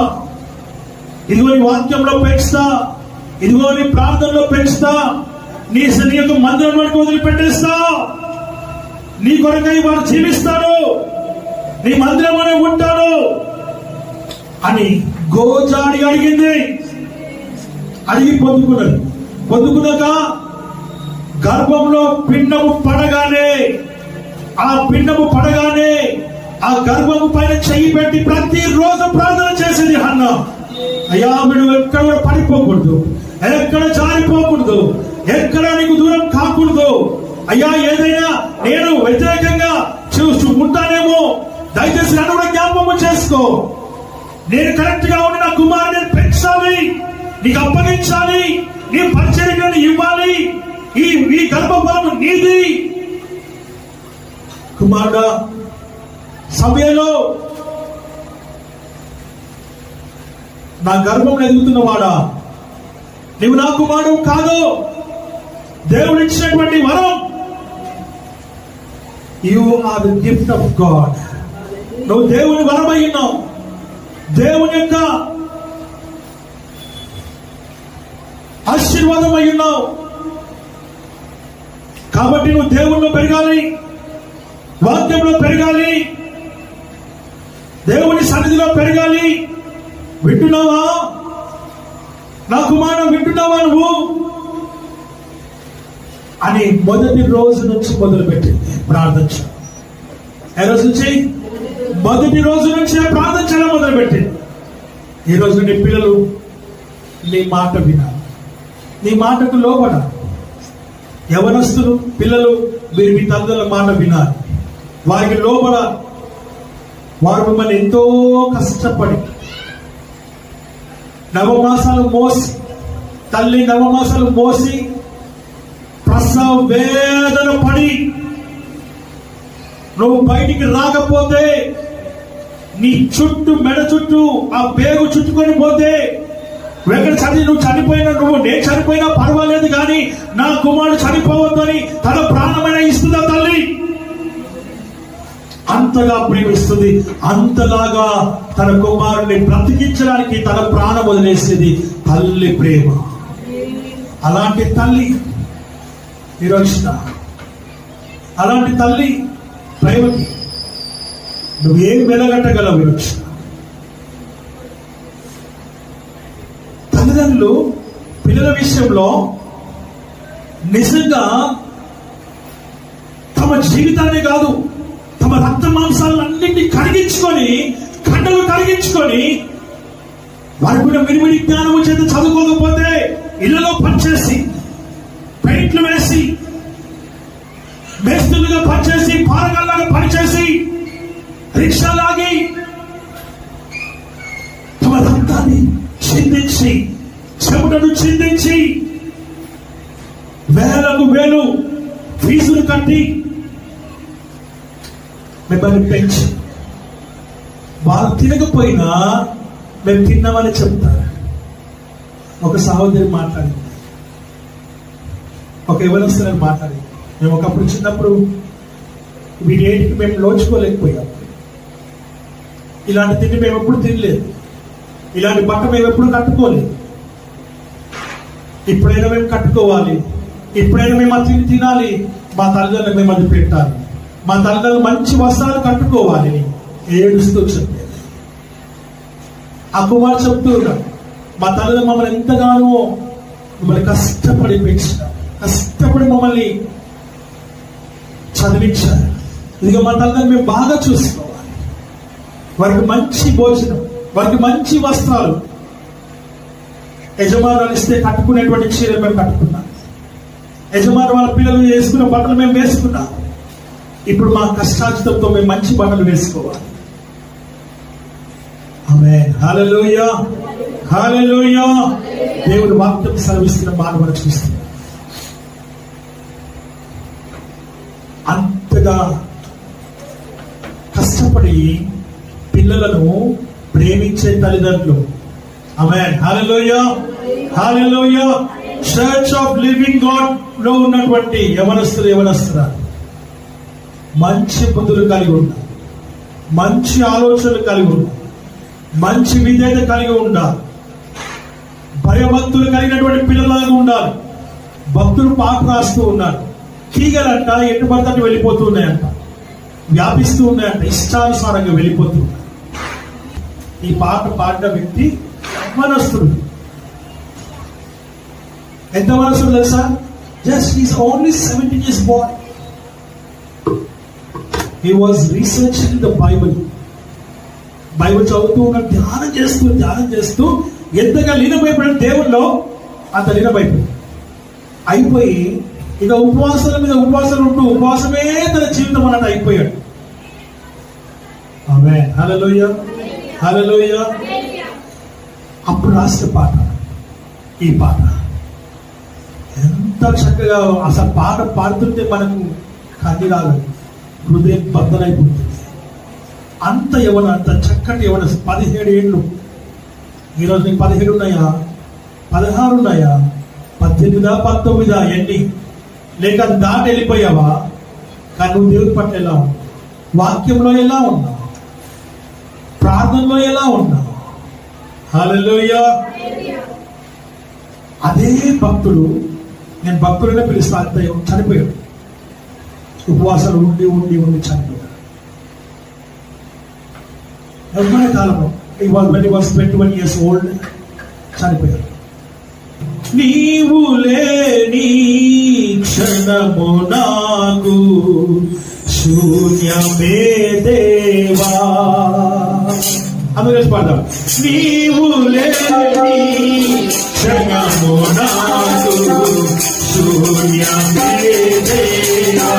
ఇదిగో నీ వాక్యంలో పెంచుతా, ఇదిగో నీ ప్రార్థనలో పెంచుతా, నీ యొక్క మందిరం వరకు వదిలిపెట్టేస్తా, నీ కొరకై వాడు జీవిస్తాడు, నీ మందిరంలోనే ఉంటాడు అని గోజాడి అడిగింది. అడిగి పొందుకున్నాక గర్భంలో పిండము పడగానే ఆ గర్భము పైన చెయ్యి పెట్టి ప్రతిరోజు ప్రార్థన చేసేది హన్న. అయ్యా మీరు ఎక్కడ కూడా పడిపోకూడదు, ఎక్కడ జారిపోకూడదు, ఎక్కడ నీకు దూరం కాకూడదు. అయ్యా ఏదైనా నేను వ్యతిరేకంగా చూస్తూ ఉంటానేమో, దయచేసి నన్ను కూడా జ్ఞాపకం చేసుకో. నేను కరెక్ట్ గా ఉండి నా కుమారుని పెంచాలి, నీకు అప్పగించాలి, నీ పరిచర్యను ఇవ్వాలి, ఈ గర్భఫలము నీది. కుమారుడా, సమయంలో నా గర్భంలో ఎదుగుతున్నవాడా, నీవు నా కుమారుడు కాదు, దేవుడు ఇచ్చినటువంటి వరం. You are the gift of God. నువ్వు దేవుని వరమై ఉన్నావు, దేవుని యొక్క ఆశీర్వాదమై ఉన్నావు. కాబట్టి నువ్వు దేవుల్లో పెరగాలి, వాక్యంలో పెరగాలి, దేవుని సన్నిధిలో పెరగాలి. వింటున్నావా నా కుమారుడు, వింటున్నావా నువ్వు అని మొదటి రోజు నుంచి మొదలుపెట్టింది ప్రార్థించ. ఏ రోజు నుంచి? మొదటి రోజు నుంచి ప్రార్థించడం మొదలుపెట్టింది. ఈ రోజు నీ పిల్లలు నీ మాట వినాలి, నీ మాటకు లోబడాలి. యవనస్తులు పిల్లలు మీరు మీ తల్లిదండ్రుల మాట వినాలి, వారికి లోబడాలి. వారు మిమ్మల్ని ఎంతో కష్టపడి నవమాసాలు మోసి, తల్లి నవమాసాలు మోసి ప్రసవ వేదన పడి నువ్వు బయటికి రాకపోతే, నీ చుట్టూ మెడ చుట్టూ ఆ పేగు చుట్టుకొని పోతే, ఎక్కడ చదివి నువ్వు చనిపోయినా, నేను చనిపోయినా పర్వాలేదు కానీ నా కుమారుడు చనిపోవద్దని తన ప్రాణమైన ఇస్తుందా తల్లి? అంతగా ప్రేమిస్తుంది. అంతలాగా తన కుమారుడిని బ్రతికించడానికి తన ప్రాణం వదిలేసేది తల్లి ప్రేమ. అలాంటి తల్లి నిరోక్షణ, అలాంటి తల్లి ప్రేమకి నువ్వేం వెలగట్టగలవు? విరోక్షణ. తల్లిదండ్రులు పిల్లల విషయంలో నిజంగా తమ జీవితాన్ని కాదు, తమ రక్త మాంసాలన్నింటినీ కరిగించుకొని, కండలు కరిగించుకొని, వారికి కూడా విడివిడి జ్ఞానము చేత చదువుకోకపోతే ఇళ్లలో పనిచేసి, పెయింట్లు వేసి, మేస్తులుగా పనిచేసి, పారగాళ్ళగా పనిచేసి, రిక్షా లాగి తమ రక్తాన్ని చిందించి, చెమటను చిందించి, వేలకు వేలు ఫీజులు కట్టి మిమ్మల్ని పెంచి, వాళ్ళు తినకపోయినా మేము తిన్నామని చెప్తారు. ఒక సహోదరి మాట్లాడింది, ఒక యవనస్తులని మాట్లాడింది. మేము ఒకప్పుడు చిన్నప్పుడు వీటేటికి మేము లోచుకోలేకపోయాం. ఇలాంటి తిండి మేము ఎప్పుడు తినలేదు, ఇలాంటి బట్ట మేము ఎప్పుడు కట్టుకోలేదు. ఇప్పుడైనా మేము కట్టుకోవాలి, ఇప్పుడైనా మేము ఆ తిండి తినాలి, మా తల్లిదండ్రులు మేము అది పెట్టాలి, మా తల్లిదండ్రులు మంచి వస్త్రాలు కట్టుకోవాలి. ఏడుస్తూ చెప్పేది. ఆ కుమారు చెప్తూ ఉన్నాడు, మా తల్లిదండ్రులు మమ్మల్ని ఎంతగానో మిమ్మల్ని కష్టపడి పెంచారు, కష్టపడి మమ్మల్ని చదివించారు. ఇదిగో మా తల్లిదండ్రులు మేము బాగా చూసుకోవాలి, వారికి మంచి భోజనం, వారికి మంచి వస్త్రాలు, యజమానులు ఇస్తే కట్టుకునేటువంటి చీరలు మేము కట్టుకున్నాం, యజమాని వాళ్ళ పిల్లలు వేసుకున్న బట్టలు మేము వేసుకున్నాం. ఇప్పుడు మా కష్టార్జితంతో మేము మంచి బట్టలు వేసుకోవాలి. ఆమేన్, హల్లెలూయా, హల్లెలూయా. దేవుని వాక్యం సెలవిస్తున్న మాట మనం చూస్తున్నాం. అంతగా కష్టపడి పిల్లలను ప్రేమించే తల్లిదండ్రులు. ఆమేన్, హల్లెలూయా, హల్లెలూయా. చర్చ్ ఆఫ్ లివింగ్ గాడ్ లో ఉన్నటువంటి యవనస్తులు మంచి బుద్ధులు కలిగి ఉండాలి, మంచి ఆలోచనలు కలిగి ఉండాలి, మంచి విధేయత కలిగి ఉండాలి, భయభక్తులు కలిగినటువంటి పిల్లలాగా ఉండాలి. భక్తులు పాట రాస్తూ ఉన్నారు, తీగలంట ఎటు పడితే వెళ్ళిపోతూ ఉన్నాయంట, వ్యాపిస్తూ ఉన్నాయంట, ఇష్టానుసారంగా వెళ్ళిపోతూ ఉన్నాయి. ఈ పాట పాడిన వ్యక్తి మనస్తుడు. ఎంత మనసుడు తెలుసా? Just is only 17 years boy. He was researching the Bible. Bible చదువుతూ ఉన్న, ధ్యానం చేస్తూ ఎంతగా లీనమైపోయిన దేవుల్లో అంత లీనమైపోయి అయిపోయి ఇక ఉపవాసాల మీద ఉపవాసాలు ఉంటూ ఉపవాసమే తన జీవితం అన్నట్టు అయిపోయాడు. ఆమేన్, హల్లెలూయా, హల్లెలూయా. అప్పుడు రాసిన పాట ఈ పాట ఎంత చక్కగా, అసలు పాట పాడుతుంటే మనకు కన్నీరాలు, హృదయం బద్దలైపోతుంది. అంత అంత చక్కటి 17 ఏళ్ళు. ఈరోజు నీకు 17 ఉన్నాయా, 16 ఉన్నాయా, 18, 19 ఎన్ని? లేక అది దాటి వెళ్ళిపోయావా? కానీ నువ్వు దేవుని పట్ల ఎలా ఉన్నావు? వాక్యంలో ఎలా ఉన్నావు? ప్రార్థనలో ఎలా ఉన్నావు? హల్లెలూయా. అదే భక్తుడు, నేను భక్తులనే పిలుస్తా, అంత చనిపోయాడు. ఉపవాసాలు ఉండి ఉండి ఉండి చనిపోయాడు. యవ్వన కాలంలో when he was 21 years old చనిపోయాడు. నీవు లేని క్షణము నాకు శూన్యమే దేవా. అందుకే పాడదాం. నీవు లేని క్షణము నాకు శూన్యమే దేవా.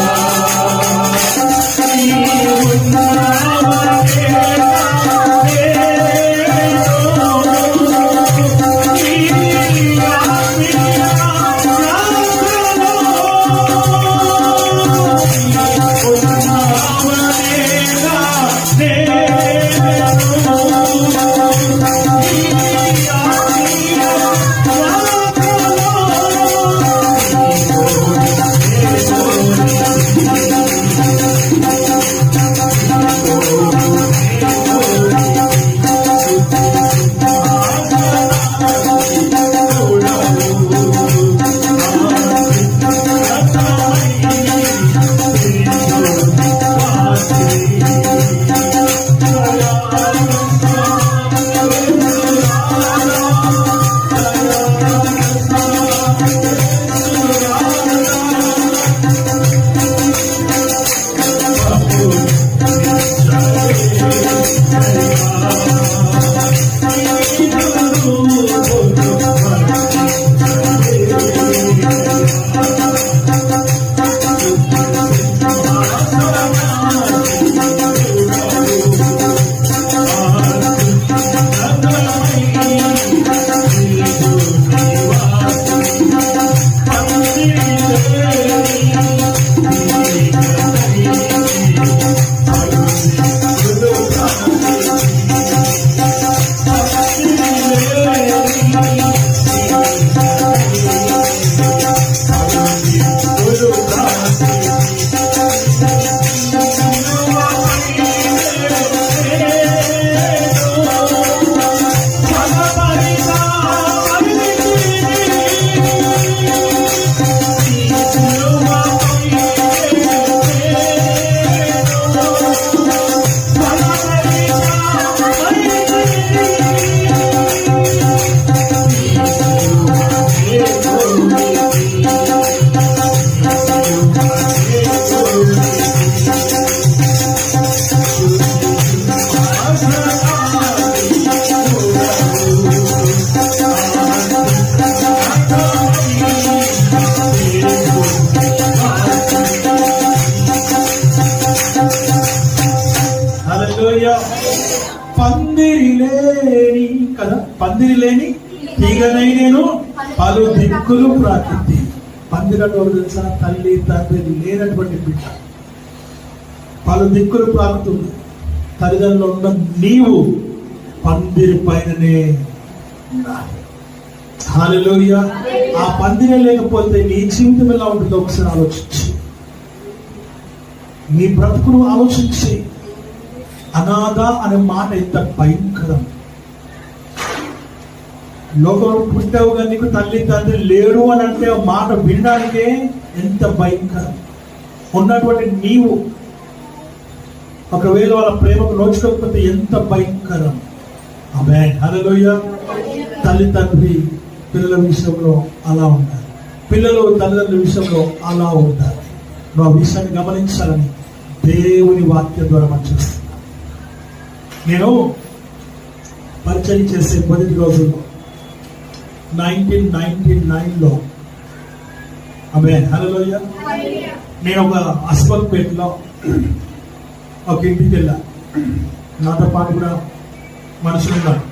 పందిరి లేని కదా, పందిరి లేని తీగనై నేను పలు దిక్కులు ప్రాకింది. పందిరలో తెలుసా, తల్లి తండ్రి లేనటువంటి బిడ్డ పలు దిక్కులు ప్రాకుతుంది. తల్లిదండ్రులు ఉన్న నీవు పందిరి పైననే ఉండాలి. హల్లెలూయా. ఆ పందిరే లేకపోతే నీ జీవితం ఎలా ఉంటుందో ఒకసారి ఆలోచించి, నీ బ్రతుకును ఆలోచించి. అనాథ అనే మాట ఎంత భయంకరం. లోకంలో పుట్టావు కానీ నీకు తల్లి తండ్రి లేడు అని అంటే ఆ మాట వినడానికే ఎంత భయంకరం. ఉన్నటువంటి నీవు ఒకవేళ వాళ్ళ ప్రేమకు నోచుకోకపోతే ఎంత భయంకరం. ఆమేన్. హల్లెలూయా. తల్లి తండ్రి పిల్లల విషయంలో అలా ఉండాలి, పిల్లలు తల్లిదండ్రుల విషయంలో అలా ఉండాలి. నువ్వు ఆ విషయాన్ని గమనించాలని దేవుని వాక్యం ద్వారా మనం చూస్తాం. నేను పరిచయం చేసే మొదటి రోజుల్లో 1999లో ఆమేన్. హల్లెలూయా. నేను ఒక అస్మత్పేటలో ఒక ఇంటికి వెళ్ళా. నాతో పాటు కూడా మనుషులు ఉన్నారు.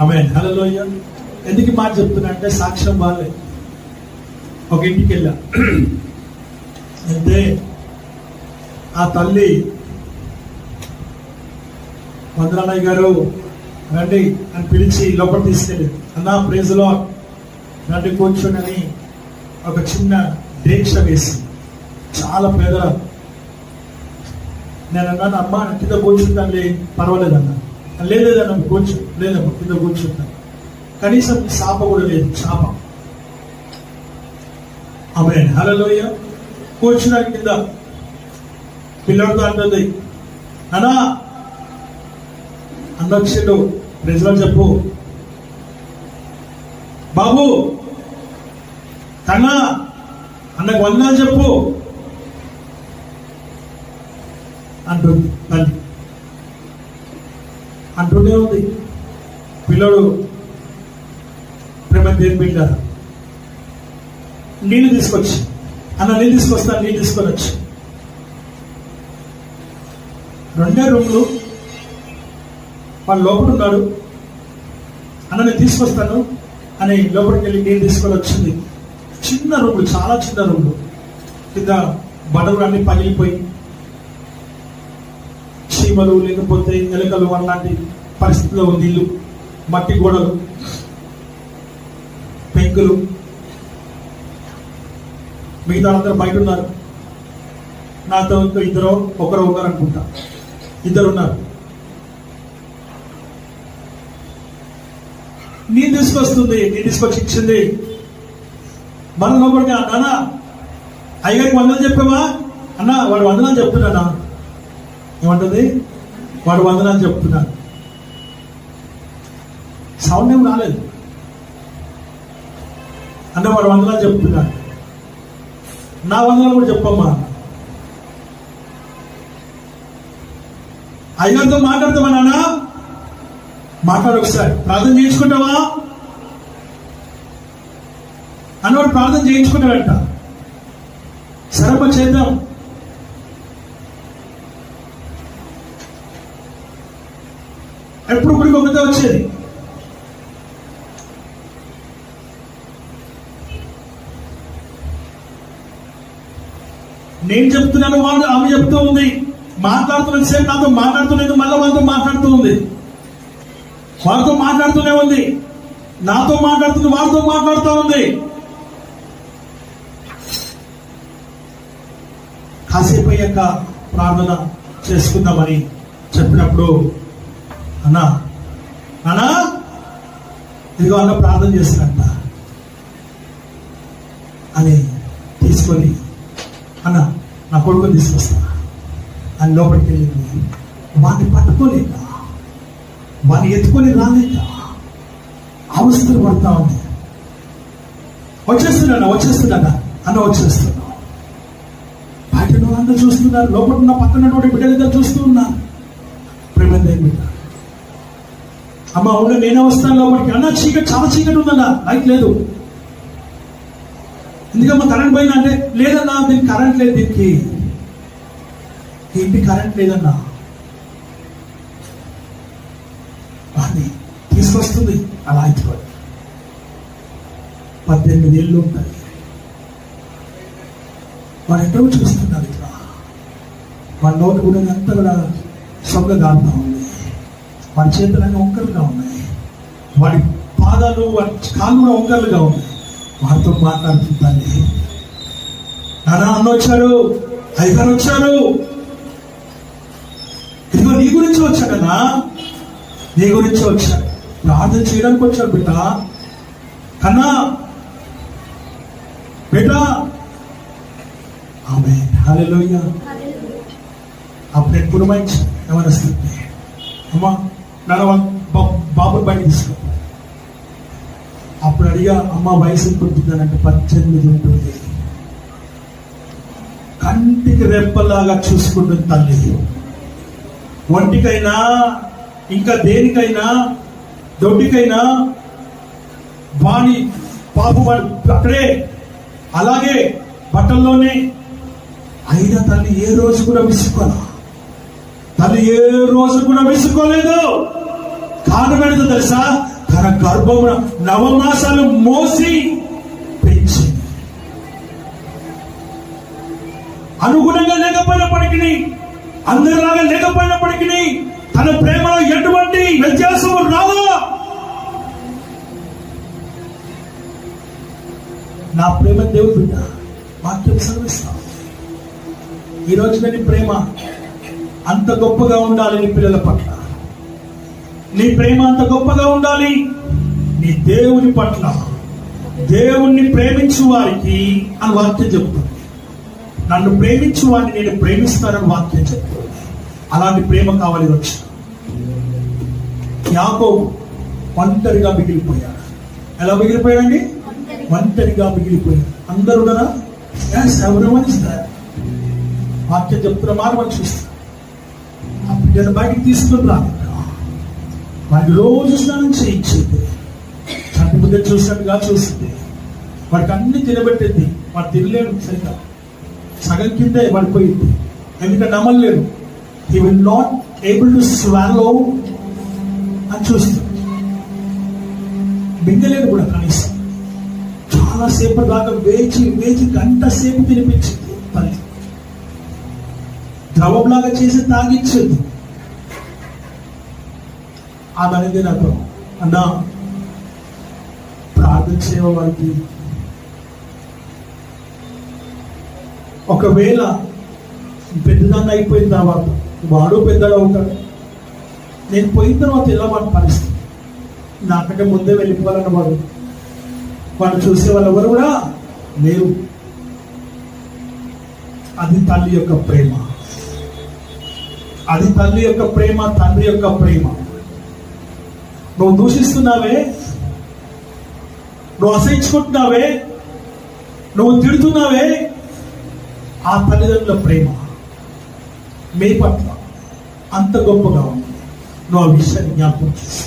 ఆమేన్. హల్లెలూయా. ఎందుకు మాట చెప్తున్నా అంటే సాక్ష్యం వాళ్ళే. ఒక ఇంటికి వెళ్ళా. అయితే ఆ తల్లి, వందనాయ్ గారు రండి అని పిలిచి లోపల తీసుకెళ్ళింది. అన్నా ప్రైజ్ లార్డ్, రండి కూర్చొని అని ఒక చిన్న దీక్ష వేసి, చాలా పేద నేను అన్నాను, అమ్మ కింద కూర్చుంటాను, పర్వాలేదన్నా. లేదన్నా లేదమ్మా కింద కూర్చుంటాను. కనీసం చాప కూడా లేదు, చాప. ఆమేన్, హల్లెలూయా. కూర్చున్నా కింద. పిల్లడితో అంటుంది, అన్నా అన్నొచ్చిండు, ప్రజలు చెప్పు బాబు, కన్నా అన్నకు వందనాలు చెప్పు అంటుంది తల్లి. అంటూనే ఉంది. పిల్లడు ప్రేమ దేని బిడ్డ నీళ్ళు తీసుకొచ్చి, అన్న నీళ్ళు తీసుకొస్తాను, నీళ్ళు తీసుకొని వచ్చి 2 రూమ్లు. వాళ్ళు లోపల ఉన్నాడు. అన్న నేను తీసుకొస్తాను అని లోపలికి వెళ్ళి నీళ్ళు తీసుకొని వచ్చింది. చిన్న రూమ్లు, చాలా చిన్న రూమ్లు. కింద బడలు అన్ని పగిలిపోయి చీమలు లేకపోతే ఎలుకలు అలాంటి పరిస్థితిలో ఉంది ఇల్లు. మట్టి గోడలు, పెంకులు. మిగతా అందరూ బయట ఉన్నారు. నాతో ఇంకా ఒకరు ఉన్నారు అనుకుంటా, 2 ఉన్నారు. నీళ్ళు తీసుకొస్తుంది, నీళ్ళు తీసుకొచ్చి ఇచ్చింది. మన లోపలికి, అన్న అయ్యగారికి వందలు చెప్పావా? అన్న వాడు వందనాలు చెప్తున్నానా? ఏమంటుంది? వాడు వందనాలు చెప్తున్నాను. సౌండ్ ఏం రాలేదు. అన్న వాడు వందనాలు చెప్తున్నాను. నా వందనాలు కూడా చెప్పమ్మా. అయ్యగారితో మాట్లాడతావా నాన్న? మాట్లాడు ఒకసారి. ప్రార్థన చేయించుకుంటావా అన్నవాడు ప్రార్థన చేయించుకున్నాడంట. సరప చేద్దాం. ఎప్పుడు గుడికి ఒకటే వచ్చేది. నేను చెప్తున్నాను, వాళ్ళు ఆమె చెప్తూ ఉంది. మాట్లాడుతున్న సేపు నాతో మాట్లాడుతున్నది, మళ్ళీ వాళ్ళతో మాట్లాడుతూ ఉంది. వాళ్ళతో మాట్లాడుతూనే ఉంది, నాతో మాట్లాడుతుంది, వాళ్ళతో మాట్లాడుతూ ఉంది. కాసేపు అయ్యాక ప్రార్థన చేసుకుందామని చెప్పినప్పుడు, అన్నా ఇదిగో అన్న ప్రార్థన చేస్తున్నట్ట అని తీసుకొని, అన్న నా కొడుకుని తీసుకొస్తా అని లోపలికి వెళ్ళింది. వాడిని పట్టుకోలేక, వాడిని ఎత్తుకొని రాలేక అవస్థలు పడతా ఉంది. వచ్చేస్తున్నా అన్న వచ్చేస్తున్నా. బయట అందరూ చూస్తున్నారు, లోపల ఉన్న పక్కనటువంటి బిడ్డలిద్దరు చూస్తూ ఉన్నారు. ప్రేమదేవి బిడ్డ, అమ్మ అవును నేనే వస్తాను లోపలికి. అన్న చీకటి, చాలా చీకటి ఉందన్న, లైట్ లేదు. ఎందుకమ్మా కరెంట్ పోయిందా అంటే, లేదన్నా దీనికి కరెంట్ లేదు, దీనికి ఏంటి కరెంట్ లేదన్నా. వాడిని తీసుకొస్తుంది. అలా అయిపోయి 18 ఏళ్ళు ఉంటాయి. వాడు ఎటో చూస్తున్నారు. ఇట్లా వాడి నోటి కూడా అంతా కూడా సొంగ గాడుతూ ఉంది. వాడి చేతులన్నీ వంకరుగా ఉన్నాయి. వాడి పాదాలు, వాడి కాళ్ళు కూడా వంకరులుగా ఉన్నాయి. వాడితో మాట్లాడుతుందండి. అన్న వచ్చారు, అయ్యగారు వచ్చారు, ఇదిగో నీ గురించి వచ్చాడన్నా, నీ గురించి వచ్చాడు, ప్రార్థన చేయడానికి వచ్చాడు బిడ్డ. కన్నా బిడ్డ, ఆమె హల్లెలూయా. అప్పుడు పురమాయించి ఎవరొస్తుంది, అమ్మా నాన్న బాబు బయట తీసుకో. అప్పుడు అడిగా, అమ్మ వయసు ఎంత ఉంటుందనంటే 18 ఉంటుంది. కంటికి రెప్పలాగా చూసుకుంటుంది తల్లి. ఒంటికైనా ఇంకా దేనికైనా దొడ్డికైనా వాణి పాపు అక్కడే అలాగే బట్టల్లోనే. అయినా తల్లి ఏ రోజు కూడా విసుక్కోలేదు. తల్లి ఏ రోజు కూడా విసుక్కోలేదు. కారణం ఏంటో తెలుసా? తన గర్భమున 9 మాసాలు మోసి పెంచింది. అనుగుణంగా లేకపోయినప్పటికీ, అందరిలాగా లేకపోయినప్పటికీ తన ప్రేమలో ఎటువంటి వ్యత్యాసం రాదు. నా ప్రేమ దేవుడు బిడ్డ వాక్యం సెలవిస్తా. ఈ రోజు నేను ప్రేమ అంత గొప్పగా ఉండాలి నీ పిల్లల పట్ల. నీ ప్రేమ అంత గొప్పగా ఉండాలి నీ దేవుని పట్ల. దేవుణ్ణి ప్రేమించు వారికి అని వాక్యం చెప్తుంది. నన్ను ప్రేమించు వారిని నేను ప్రేమిస్తానని వాక్యం చెప్తుంది. అలాంటి ప్రేమ కావాలి వచ్చి. యాకోబు ఒంటరిగా మిగిలిపోయాడు. ఎలా మిగిలిపోయాడండి? ఒంటరిగా మిగిలిపోయాడు. అందరూ ఉన్నారా? వాక్యం చెప్తున్న మాట మనం చూస్తాం. ఆ బిడ్డను బయటికి తీసుకుని రా, వాడికి రోజు స్నానం చేయించేది, చంటి ముద్ద చూసినట్టుగా చూసింది, వాడికి అన్ని తినబెట్టింది. వాడు తినలేడు, సరిగ్గా సగం కిందే పడిపోయింది. ఎందుకంటే నమ్మలేడు. He will not able to swallow అని చూస్తుంది. మింగలేడు కూడా కనీసం. చాలాసేపు దాకా వేచి వేచి గంట సేపు తినిపించింది తల్లి. ద్రవంలాగా చేసి తాగిచ్చింది. ఆమె అనేది నాతో, అన్నా ప్రార్థన చేయవాడికి ఒకవేళ పెద్దదాన్ని అయిపోయిన తర్వాత వాడు పెద్దగా ఉంటాడు. నేను పోయిన తర్వాత ఎలా వాడి పరిస్థితి? నాకంటే ముందే వెళ్ళిపోవాలన్న వాడు చూసే వాళ్ళు ఎవరు కూడా లేరు. అది తల్లి యొక్క ప్రేమ. అది తల్లి యొక్క ప్రేమ, తండ్రి యొక్క ప్రేమ. నువ్వు దూషిస్తున్నావే, నువ్వు అసహించుకుంటున్నావే, నువ్వు తిడుతున్నావే, ఆ తల్లిదండ్రుల ప్రేమ మీ పట్ల అంత గొప్పగా ఉంది. నువ్వు ఆ విషయాన్ని జ్ఞాపకం చేసి.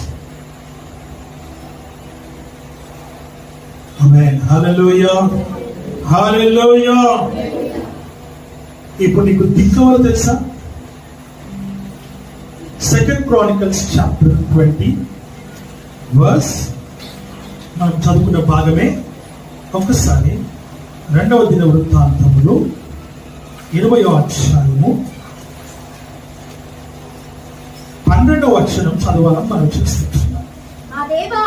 ఆమేన్. హల్లెలూయా, హల్లెలూయా. ఇప్పుడు నీకు దిక్కెవరో తెలుసా? 2 Chronicles chapter 20 verse మనం చదువుకున్న భాగమే. ఒకసారి 2వ దినవృత్తాంతములు 20వ అధ్యాయము 12వ వచనం చదవాలని మనం చూస్తున్నాం. మా దేవా,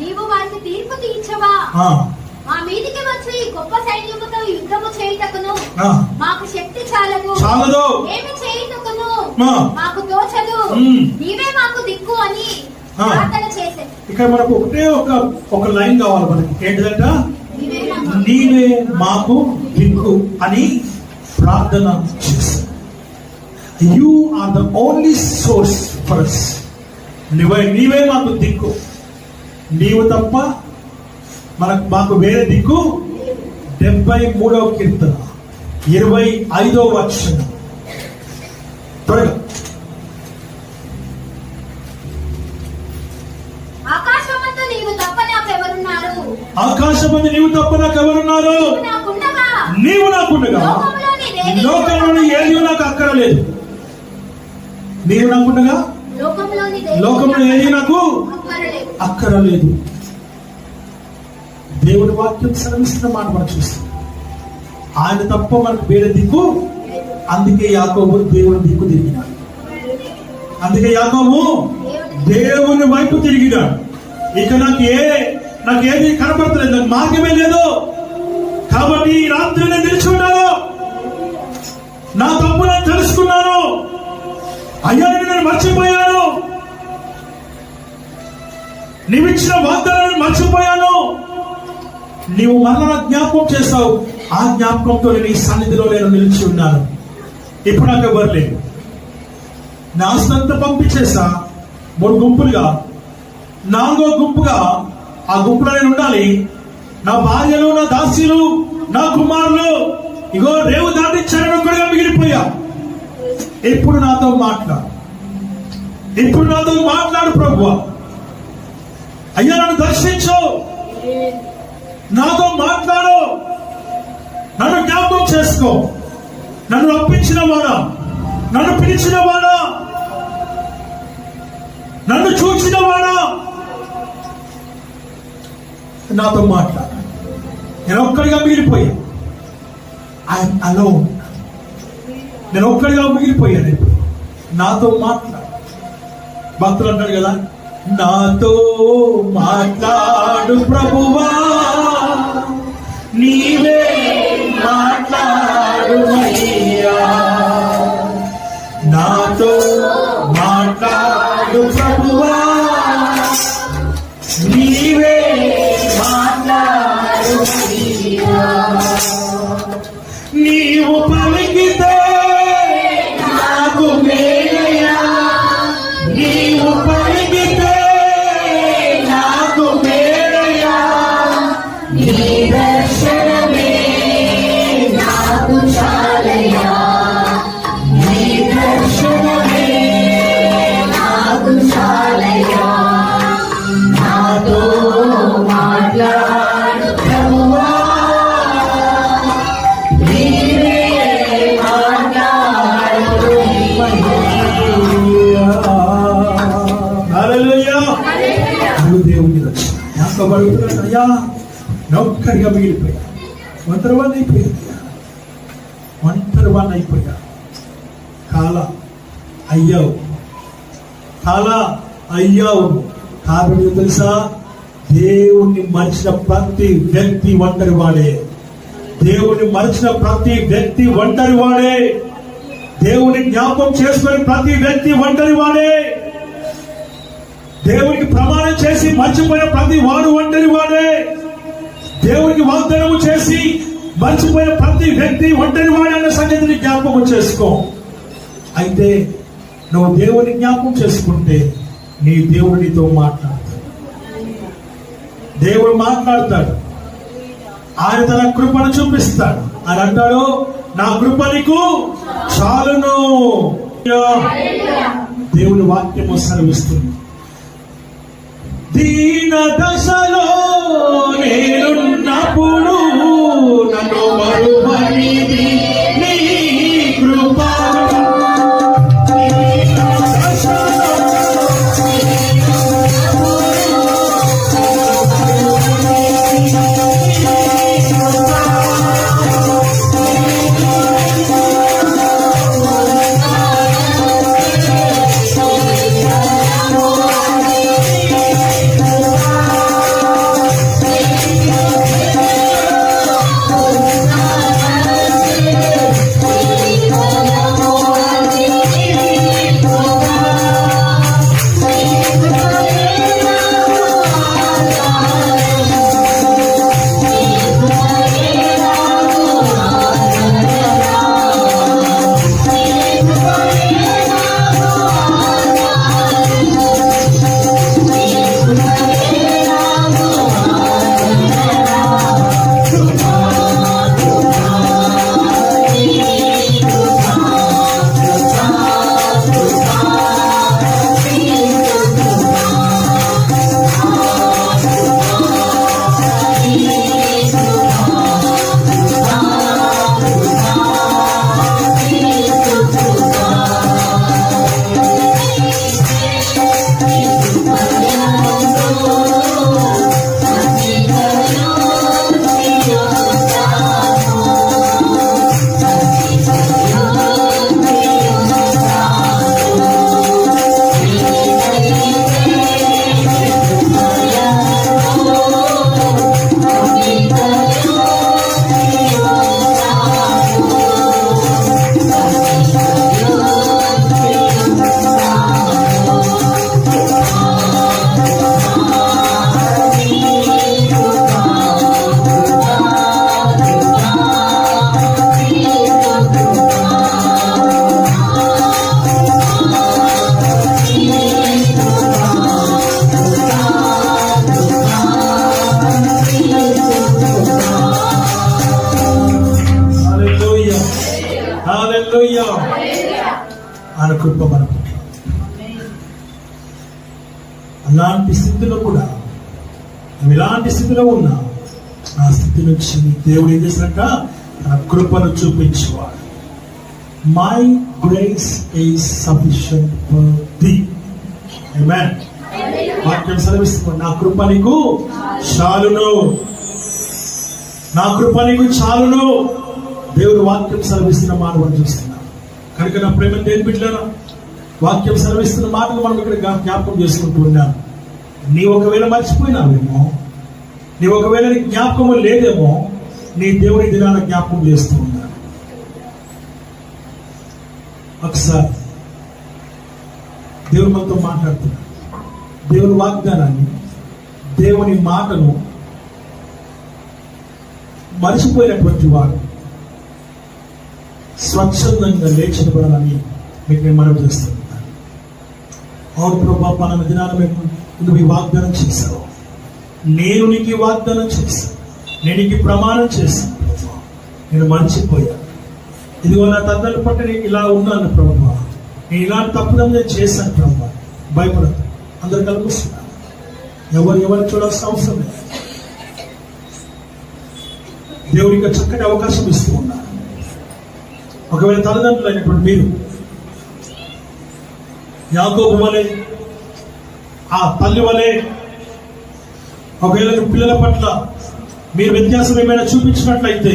నీవు వారికి తీర్పు తీర్చవా? మా మీదికి వచ్చి గొప్ప సైన్యముతో యుద్ధము చేయుటకును మాకు శక్తి చాలదు. ఏమి చేయుటకును మాకు తోచదు. నీవే మాకు దిక్కు అని ప్రార్థన చేసే. ఇక్కడ మనకు ఒక లైన్ కావాలి మనకి. ఏంటంట? నీవే మాకు దిక్కు అని ప్రార్థన చేసే. You are the only source for us. నీవే మాకు దిక్కు. నీవు తప్ప మాకు వేరే దిక్కు. 73వ కీర్తన 25వ వచనం త్వరగా. ఆకాశమందు నీవు తప్ప నాకెవరున్నారు? ఆకాశమందు నీవు తప్ప నాకెవరున్నారు? నీవు నాకుండగా లోకంలోని ఏది నాకు అక్కరలేదు. నీవు నాకుండగా లోకంలో ఏది నాకు అక్కరలేదు. దేవుడి వాక్యం సెలవిస్తున్న మాట మనం చూస్తాం. ఆయన తప్ప మనకు వేరే దిక్కు. అందుకే యాకోబు దేవుని దిక్కు తిరిగినాడు. అందుకే యాకోబు దేవుని వైపు తిరిగినాడు. ఇక నాకు ఏది కనపడతలేదు, నాకు మార్గమే లేదు. కాబట్టి ఈ రాత్రి నేను నిలిచున్నాను. నా తప్పు నేను తెలుసుకున్నాను. అయ్యా నేను మర్చిపోయాను. నీవిచ్చిన వాగ్దానాన్ని మర్చిపోయాను. నీవు మరలా జ్ఞాపకం చేస్తావు. ఆ జ్ఞాపకంతో నేను ఈ సన్నిధిలో నేను నిలిచి ఉన్నాను. ఇప్పుడు నాకు ఎవరు లేదు. నా ఆస్తంతా పంపించేసా 3 గుంపులుగా. 4వ గుంపుగా ఆ గుంపులో నేను ఉండాలి. నా భార్యలు, నా దాసీలు, నా కుమారులు ఇగో రేవు దాటించారని ఒక్కడిగా మిగిలిపోయా. ఇప్పుడు నాతో మాట్లాడు ప్రభువా. అయ్యా నన్ను దర్శించు, నాతో మాట్లాడు, నన్ను జ్ఞాపకం చేసుకో. నన్ను రప్పించిన వాడా, నన్ను పిలిచిన వాడా, నన్ను చూసిన వాడా, నాతో మాట్లాడు. నేను ఒక్కడిగా మిగిలిపోయా. I'm alone. నేను ఒక్కడిగా మిగిలిపోయాను. ఇప్పుడు నాతో మాట్లాడు. భక్తులు అంటాడు కదా, నాతో మాట్లాడు ప్రభువా, నీవే మాట్లాడు అయ్యా, నా తీసుకోబడుతున్నాడు. అయ్యా నౌకరిగా మిగిలిపోయా, ఒంటరివాణ్ణి అయిపోయింది, ఒంటరివాణ్ణి అయిపోయా. కాల అయ్యావు, కాల అయ్యావు. కారణం తెలుసా? దేవుణ్ణి మరిచిన ప్రతి వ్యక్తి ఒంటరి వాడే. దేవుని మరిచిన ప్రతి వ్యక్తి ఒంటరి వాడే. దేవుని జ్ఞాపకం చేసుకుని ప్రతి వ్యక్తి ఒంటరి వాడే. దేవునికి ప్రమాణం చేసి మర్చిపోయిన ప్రతి వాడు ఒంటరి వాడే. దేవునికి వాగ్దానం చేసి మర్చిపోయిన ప్రతి వ్యక్తి ఒంటరి వాడే అనే సంగతిని జ్ఞాపకం చేసుకో. అయితే నువ్వు దేవుని జ్ఞాపకం చేసుకుంటే నీ దేవుడు నీతో మాట్లాడతాడు. దేవుడు మాట్లాడతాడు. ఆయన తన కృపను చూపిస్తాడు. ఆయన అంటాడు, నా కృప నీకు చాలును. దేవుని వాక్యము సెలవిస్తుంది. దీన దశలో నేనున్నప్పుడు నన్ను మరువనిది నీ కృప. ఆయన కృప మనకు. అలాంటి స్థితిలో కూడా నువ్వు ఇలాంటి స్థితిలో ఉన్నా ఆ స్థితి నుంచి దేవుడు ఏం చేసినట్ట తన కృపను చూపించేవాడు. My grace is sufficient for thee. Amen. వాక్యం సెలవిస్తుంది, నా కృప నీకు చాలును, నా కృప నీకు చాలును. దేవుడు వాక్యం సెలవిస్తున్న మాట మనం చూస్తున్నాం కనుక నా ప్రేమ దేని బిడ్డలారా, వాక్యం సెలవిస్తున్న మాటలు మనం ఇక్కడ జ్ఞాపకం చేసుకుంటూ ఉన్నాం. నీ ఒకవేళ మర్చిపోయినావేమో, నీ ఒకవేళ నీ జ్ఞాపకము లేదేమో, నీ దేవుడి దినాల జ్ఞాపకం చేస్తూ ఉన్నాను. ఒకసారి దేవుడు మనతో మాట్లాడుతున్నాడు. దేవుని వాగ్దానాన్ని, దేవుని మాటను మర్చిపోయినటువంటి వాడు స్వచ్ఛందంగా లేచబడాలని మీకు నేను మనవి చేస్తున్నాను. అవును ప్రభా, పలానా దినాన నువ్వు ఈ వాగ్దానం చేశావు, నేను నీకు ఈ వాగ్దానం చేశాను, నేను నీకు ప్రమాణం చేశాను ప్రభా, నేను మర్చిపోయాను. ఇదిగో నా తండ్రి పట్ల నేను ఇలా ఉన్నాను ప్రభా, నేను ఇలాంటి తప్పుదం నేను చేశాను ప్రభా. భయపడదు, అందరు కల్పిస్తున్నాను, ఎవరు చూడాల్సిన అవసరం లేదు. దేవుడికి చక్కటి అవకాశం ఇస్తూ ఉన్నారు. ఒకవేళ తల్లిదండ్రులు అయినటువంటి మీరు యాకోబు వలె, ఆ తల్లి వలె ఒకవేళ మీ పిల్లల పట్ల మీరు వ్యత్యాసం ఏమైనా చూపించినట్లయితే,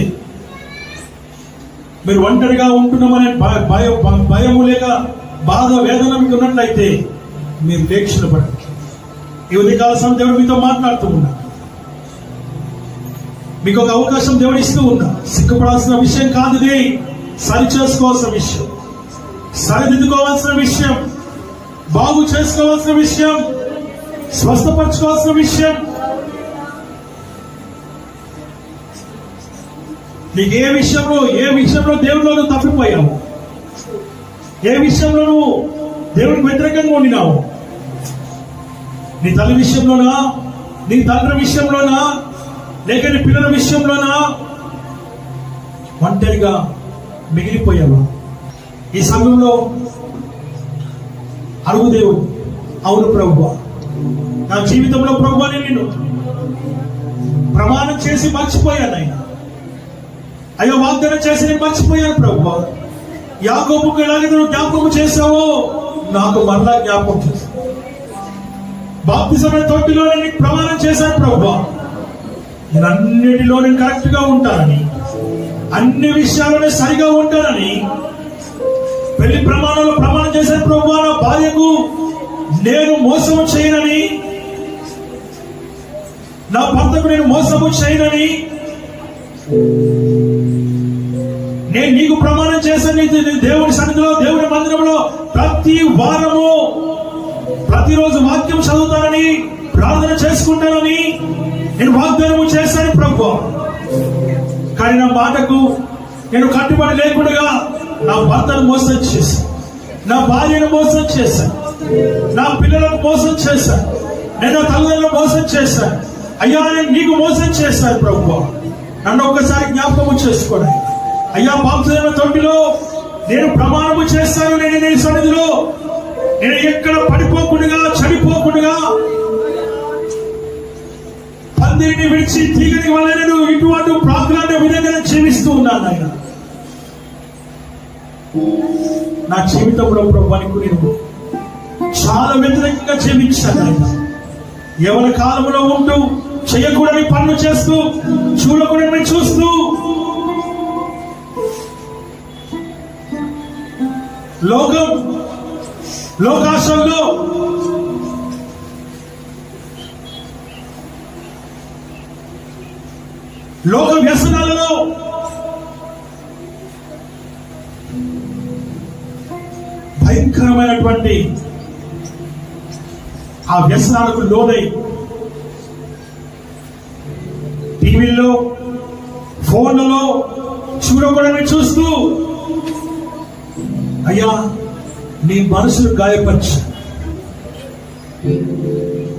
మీరు ఒంటరిగా ఉంటున్నామనే భయము లేక బాధ వేదన మీకు ఉన్నట్లయితే మీరు దీక్షలు పడండి. ఈ ఉదయకాల సమయం దేవుడు మీతో మాట్లాడుతూ ఉన్నా. మీకు ఒక అవకాశం దేవుడు ఇస్తూ ఉన్నా. సిగ్గుపడాల్సిన విషయం కాదు ఇది. సరి చేసుకోవాల్సిన విషయం, సరిదిద్దుకోవాల్సిన విషయం, బాగు చేసుకోవాల్సిన విషయం, స్వస్థపరచుకోవాల్సిన విషయం. నీకు ఏ విషయంలో దేవుడిలో నువ్వు తప్పిపోయావు, ఏ విషయంలో నువ్వు దేవుడికి వ్యతిరేకంగా ఉండినావు, నీ తల్లి విషయంలోనా, నీ తండ్రి విషయంలోనా, లేక నీ పిల్లల విషయంలోనా ఒంటరిగా మిగిలిపోయావా? ఈ సమయంలో అడుగు దేవుడు, అవును ప్రభువా, నా జీవితంలో ప్రభువా నేను ప్రమాణం చేసి మర్చిపోయాను ఆయన. అయ్యో, వాగ్దానం చేసి నేను మర్చిపోయాను ప్రభువా. యాకోబుకు ఎలాగైతే నువ్వు జ్ఞాపకం చేశావో నాకు మరలా జ్ఞాపకం చేశావు. బాప్తిసమైన తొట్టిలో నీకు ప్రమాణం చేశాను ప్రభువా, నేను అన్నిటిలో నేను కరెక్ట్ గా ఉంటానని, అన్ని విషయాల్లోనే సరిగా ఉంటానని పెళ్లి ప్రమాణంలో ప్రమాణం చేశాను ప్రభువా. నా భార్యకు నేను మోసము చేయనని, నా భర్తకు నేను మోసము చేయనని నేను నీకు ప్రమాణం చేశాను. దేవుని సన్నిధిలో, దేవుని మందిరంలో ప్రతి వారము ప్రతిరోజు వాక్యం చదువుతానని, ప్రార్థన చేసుకుంటానని నేను వాగ్దానము చేశాను ప్రభువా. కానీ నా మాటకు నేను కట్టుబడి లేకుండా నా భర్తను మోసం చేశాను, నా భార్యను మోసం చేశాను, నా పిల్లలకు మోసం చేశాను, నేను నా తల్లిదండ్రులను మోసం చేశాను. అయ్యా, నేను నీకు మోసం చేశాను ప్రభువా. నన్ను ఒక్కసారి జ్ఞాపకము చేసుకోండి అయ్యా. బాప్తిసమ తొట్టిలో నేను ప్రమాణము చేస్తాను, నేను నీ సన్నిధిలో నేను ఎక్కడ పడిపోకుండా, చనిపోకుండా, పందిరిని విడిచి తీగని వల్ల నేను ఇటువంటి ప్రార్థన విధంగా జీవిస్తూ ఉన్నాను ఆయన. నా జీవితంలో ప్రభువానికి నేను చాలా వ్యతిరేకంగా జీవించాను ఆయన. యవన కాలంలో ఉంటూ చేయకూడని పనులు చేస్తూ, చూడకూడని చూస్తూ, లోకాశంలో లోక వ్యసనాలలో భయంకరమైనటువంటి ఆ వ్యసనాలకు లోనై టీవీల్లో, ఫోన్లలో చూడకూడని చూస్తూ అయ్యా నీ మనసును గాయపరిచి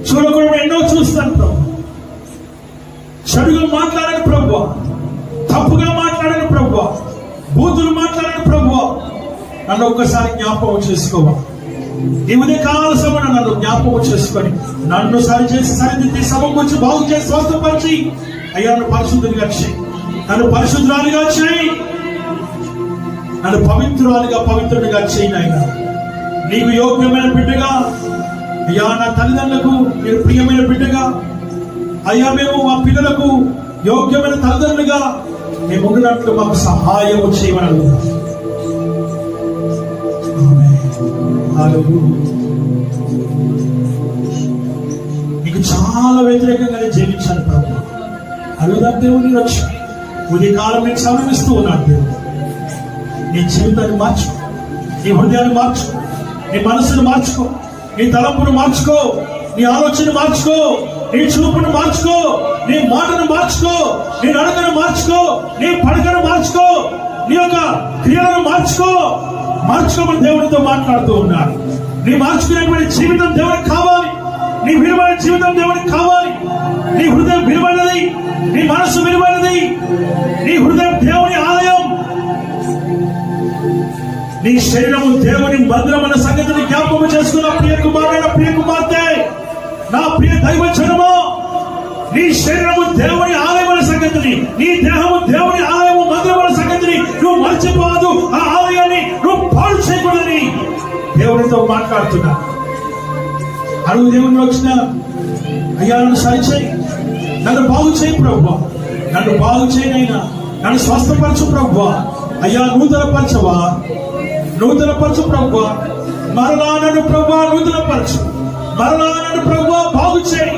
చూడకూడదు ఎన్నో చూస్తాను ప్రభు. చెడుగా మాట్లాడని ప్రభు, తప్పుగా మాట్లాడని ప్రభు, బూతులు మాట్లాడని ప్రభు. నన్ను ఒక్కసారి జ్ఞాపకం చేసుకోవాలి. ఈ ఉదయకాల సమయంలో నన్ను జ్ఞాపకం చేసుకొని నన్ను సరిచేసి, సరిదిద్ది, సమకూర్చి, బాగు చేసి, స్వస్థపరిచి అయ్యా నన్ను పరిశుద్ధునిగా చేయి, నన్ను పరిశుద్ధురాలిగా చేయి, నన్ను పవిత్రుడిగా చేయి నాయన. నీకు యోగ్యమైన బిడ్డగా అయ్యా, నా తల్లిదండ్రులకు నేను ప్రియమైన బిడ్డగా అయ్యా, మేము మా పిల్లలకు యోగ్యమైన తల్లిదండ్రులుగా మేము ఉండినట్లు మాకు సహాయం చేయమని నీకు చాలా వ్యతిరేకంగా నేను జీవించాను ప్రభు. అడుగుదా దేవుని వచ్చి ఉదయకాలం నీకు సమయమిస్తూ ఉన్నాడు దేవుడు. నీ జీవితాన్ని మార్చుకో, నీ హృదయాన్ని మార్చుకో, నీ మనసును మార్చుకో, నీ తలంపును మార్చుకో, నీ ఆలోచన మార్చుకో, నీ చూపును మార్చుకో, నీ మాటను మార్చుకో, నీ నడకను మార్చుకో, నీ పడకను మార్చుకో, నీ యొక్క క్రియలను మార్చుకోమని దేవుడితో మాట్లాడుతూ ఉన్నాడు. నీ మార్చుకునేటువంటి జీవితం దేవుడికి కావాలి, నీ విలువైన జీవితం దేవుడికి కావాలి. నీ హృదయం విలువైనది, నీ మనసు విలువైనది, నీ హృదయం దేవుని ఆలయం, నీ శరీరము దేవుని మందిరమైన సంగతిని జ్ఞాపకం చేసుకున్న ప్రియ కుమారుడైన ప్రియ కుమార్తె, నా ప్రియ దైవజనమా, నీ శరీరము దేవుని ఆలయమైన సంగతిని, నీ దేహము దేవుని ఆలయము మందిరమైన సంగతిని నువ్వు మర్చిపోవద్దు. ఆ ఆలయాన్ని నువ్వు పాడు చేయకూడదని దేవునితో మాట్లాడుతున్నా. అడుగు దేవుని వచ్చిన అయ్యా నన్ను సరిచేయి, నన్ను బాగు చేయి ప్రభువా, నన్ను బాగు చేయనైనా, నన్ను స్వస్థపరచు ప్రభువా. అయ్యా నూతనపరచవా, నూతనపరచు ప్రభువా. మరలా నన్ను ప్రభువా నూతనపరచు, మరలా నన్ను ప్రభువా బాగు చేయి.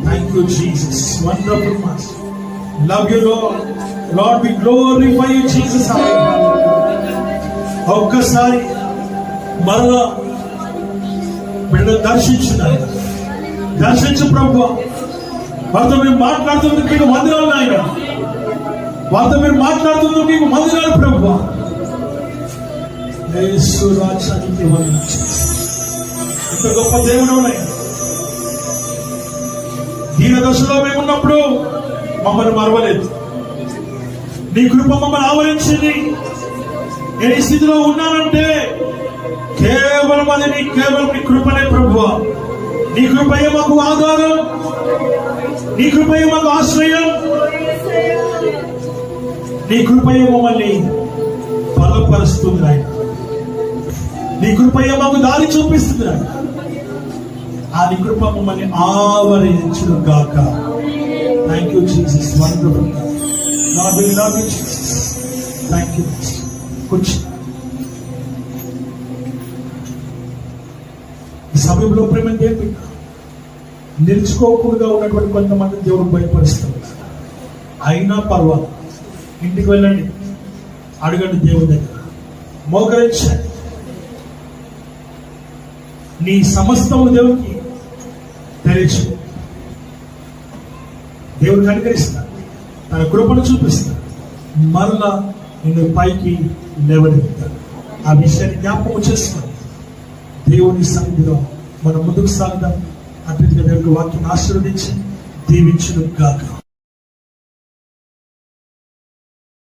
Thank you, Jesus. Wonderful Master. Love you, Lord. Lord, we glorify you, Jesus. ఒక్కసారి మరలా బిడ్డ దర్శించున్నాయి, దర్శించు ప్రభువా. వారితో మీరు మాట్లాడుతున్నందుకు మీకు వందనాలు నాయన, వారితో మీరు మాట్లాడుతున్నందుకు మీకు వందనాలు ప్రభువా. యేసు రాజ్యానికి వందనాలు. ఇంత గొప్ప దేవుడు ఉన్నాయి. దీన దశలో మేము ఉన్నప్పుడు మమ్మల్ని మరవలేదు. నీ కృప మమ్మల్ని ఆవరించింది. నేను ఈ స్థితిలో ఉన్నానంటే కేవలం అది కేవలం నీ కృపనే ప్రభువా. నీ కృపయే మాకు ఆధారం, నీ కృపయే మాకు ఆశ్రయం, నీ కృపయే మమ్మల్ని బలపరుస్తుంది ఆయన. నీ కృపయే మాకు దారి చూపిస్తుంది ఆయన. ఆ నీ కృప మమ్మల్ని ఆవరించును గాక. Thank you Jesus. Wonderful God. Lord, we love you, Jesus. Thank you. కూర్చో. ఈ సమయంలో ప్రేమ దేవుడు నిలుచుకోకుండా ఉన్నటువంటి కొంతమంది దేవుడు భయపరుస్తారు. అయినా పర్వాలేదు, ఇంటికి వెళ్ళండి, అడగండి దేవుడి దగ్గర, మోకరించండి. నీ సమస్తము దేవుడికి తెలియచు. దేవుడు కనికరిస్తాడు, తన కృపను చూపిస్తాడు, మరలా నిన్ను పైకి లేవనెత్తాడు. ఆ విషయాన్ని జ్ఞాపకం చేసుకొని దేవుని సన్నిధిలో మనం ముందుకు సాగుదాం. అట్లా దేవుడికి వాక్యం ఆశీర్వదించి దీవించును గాక.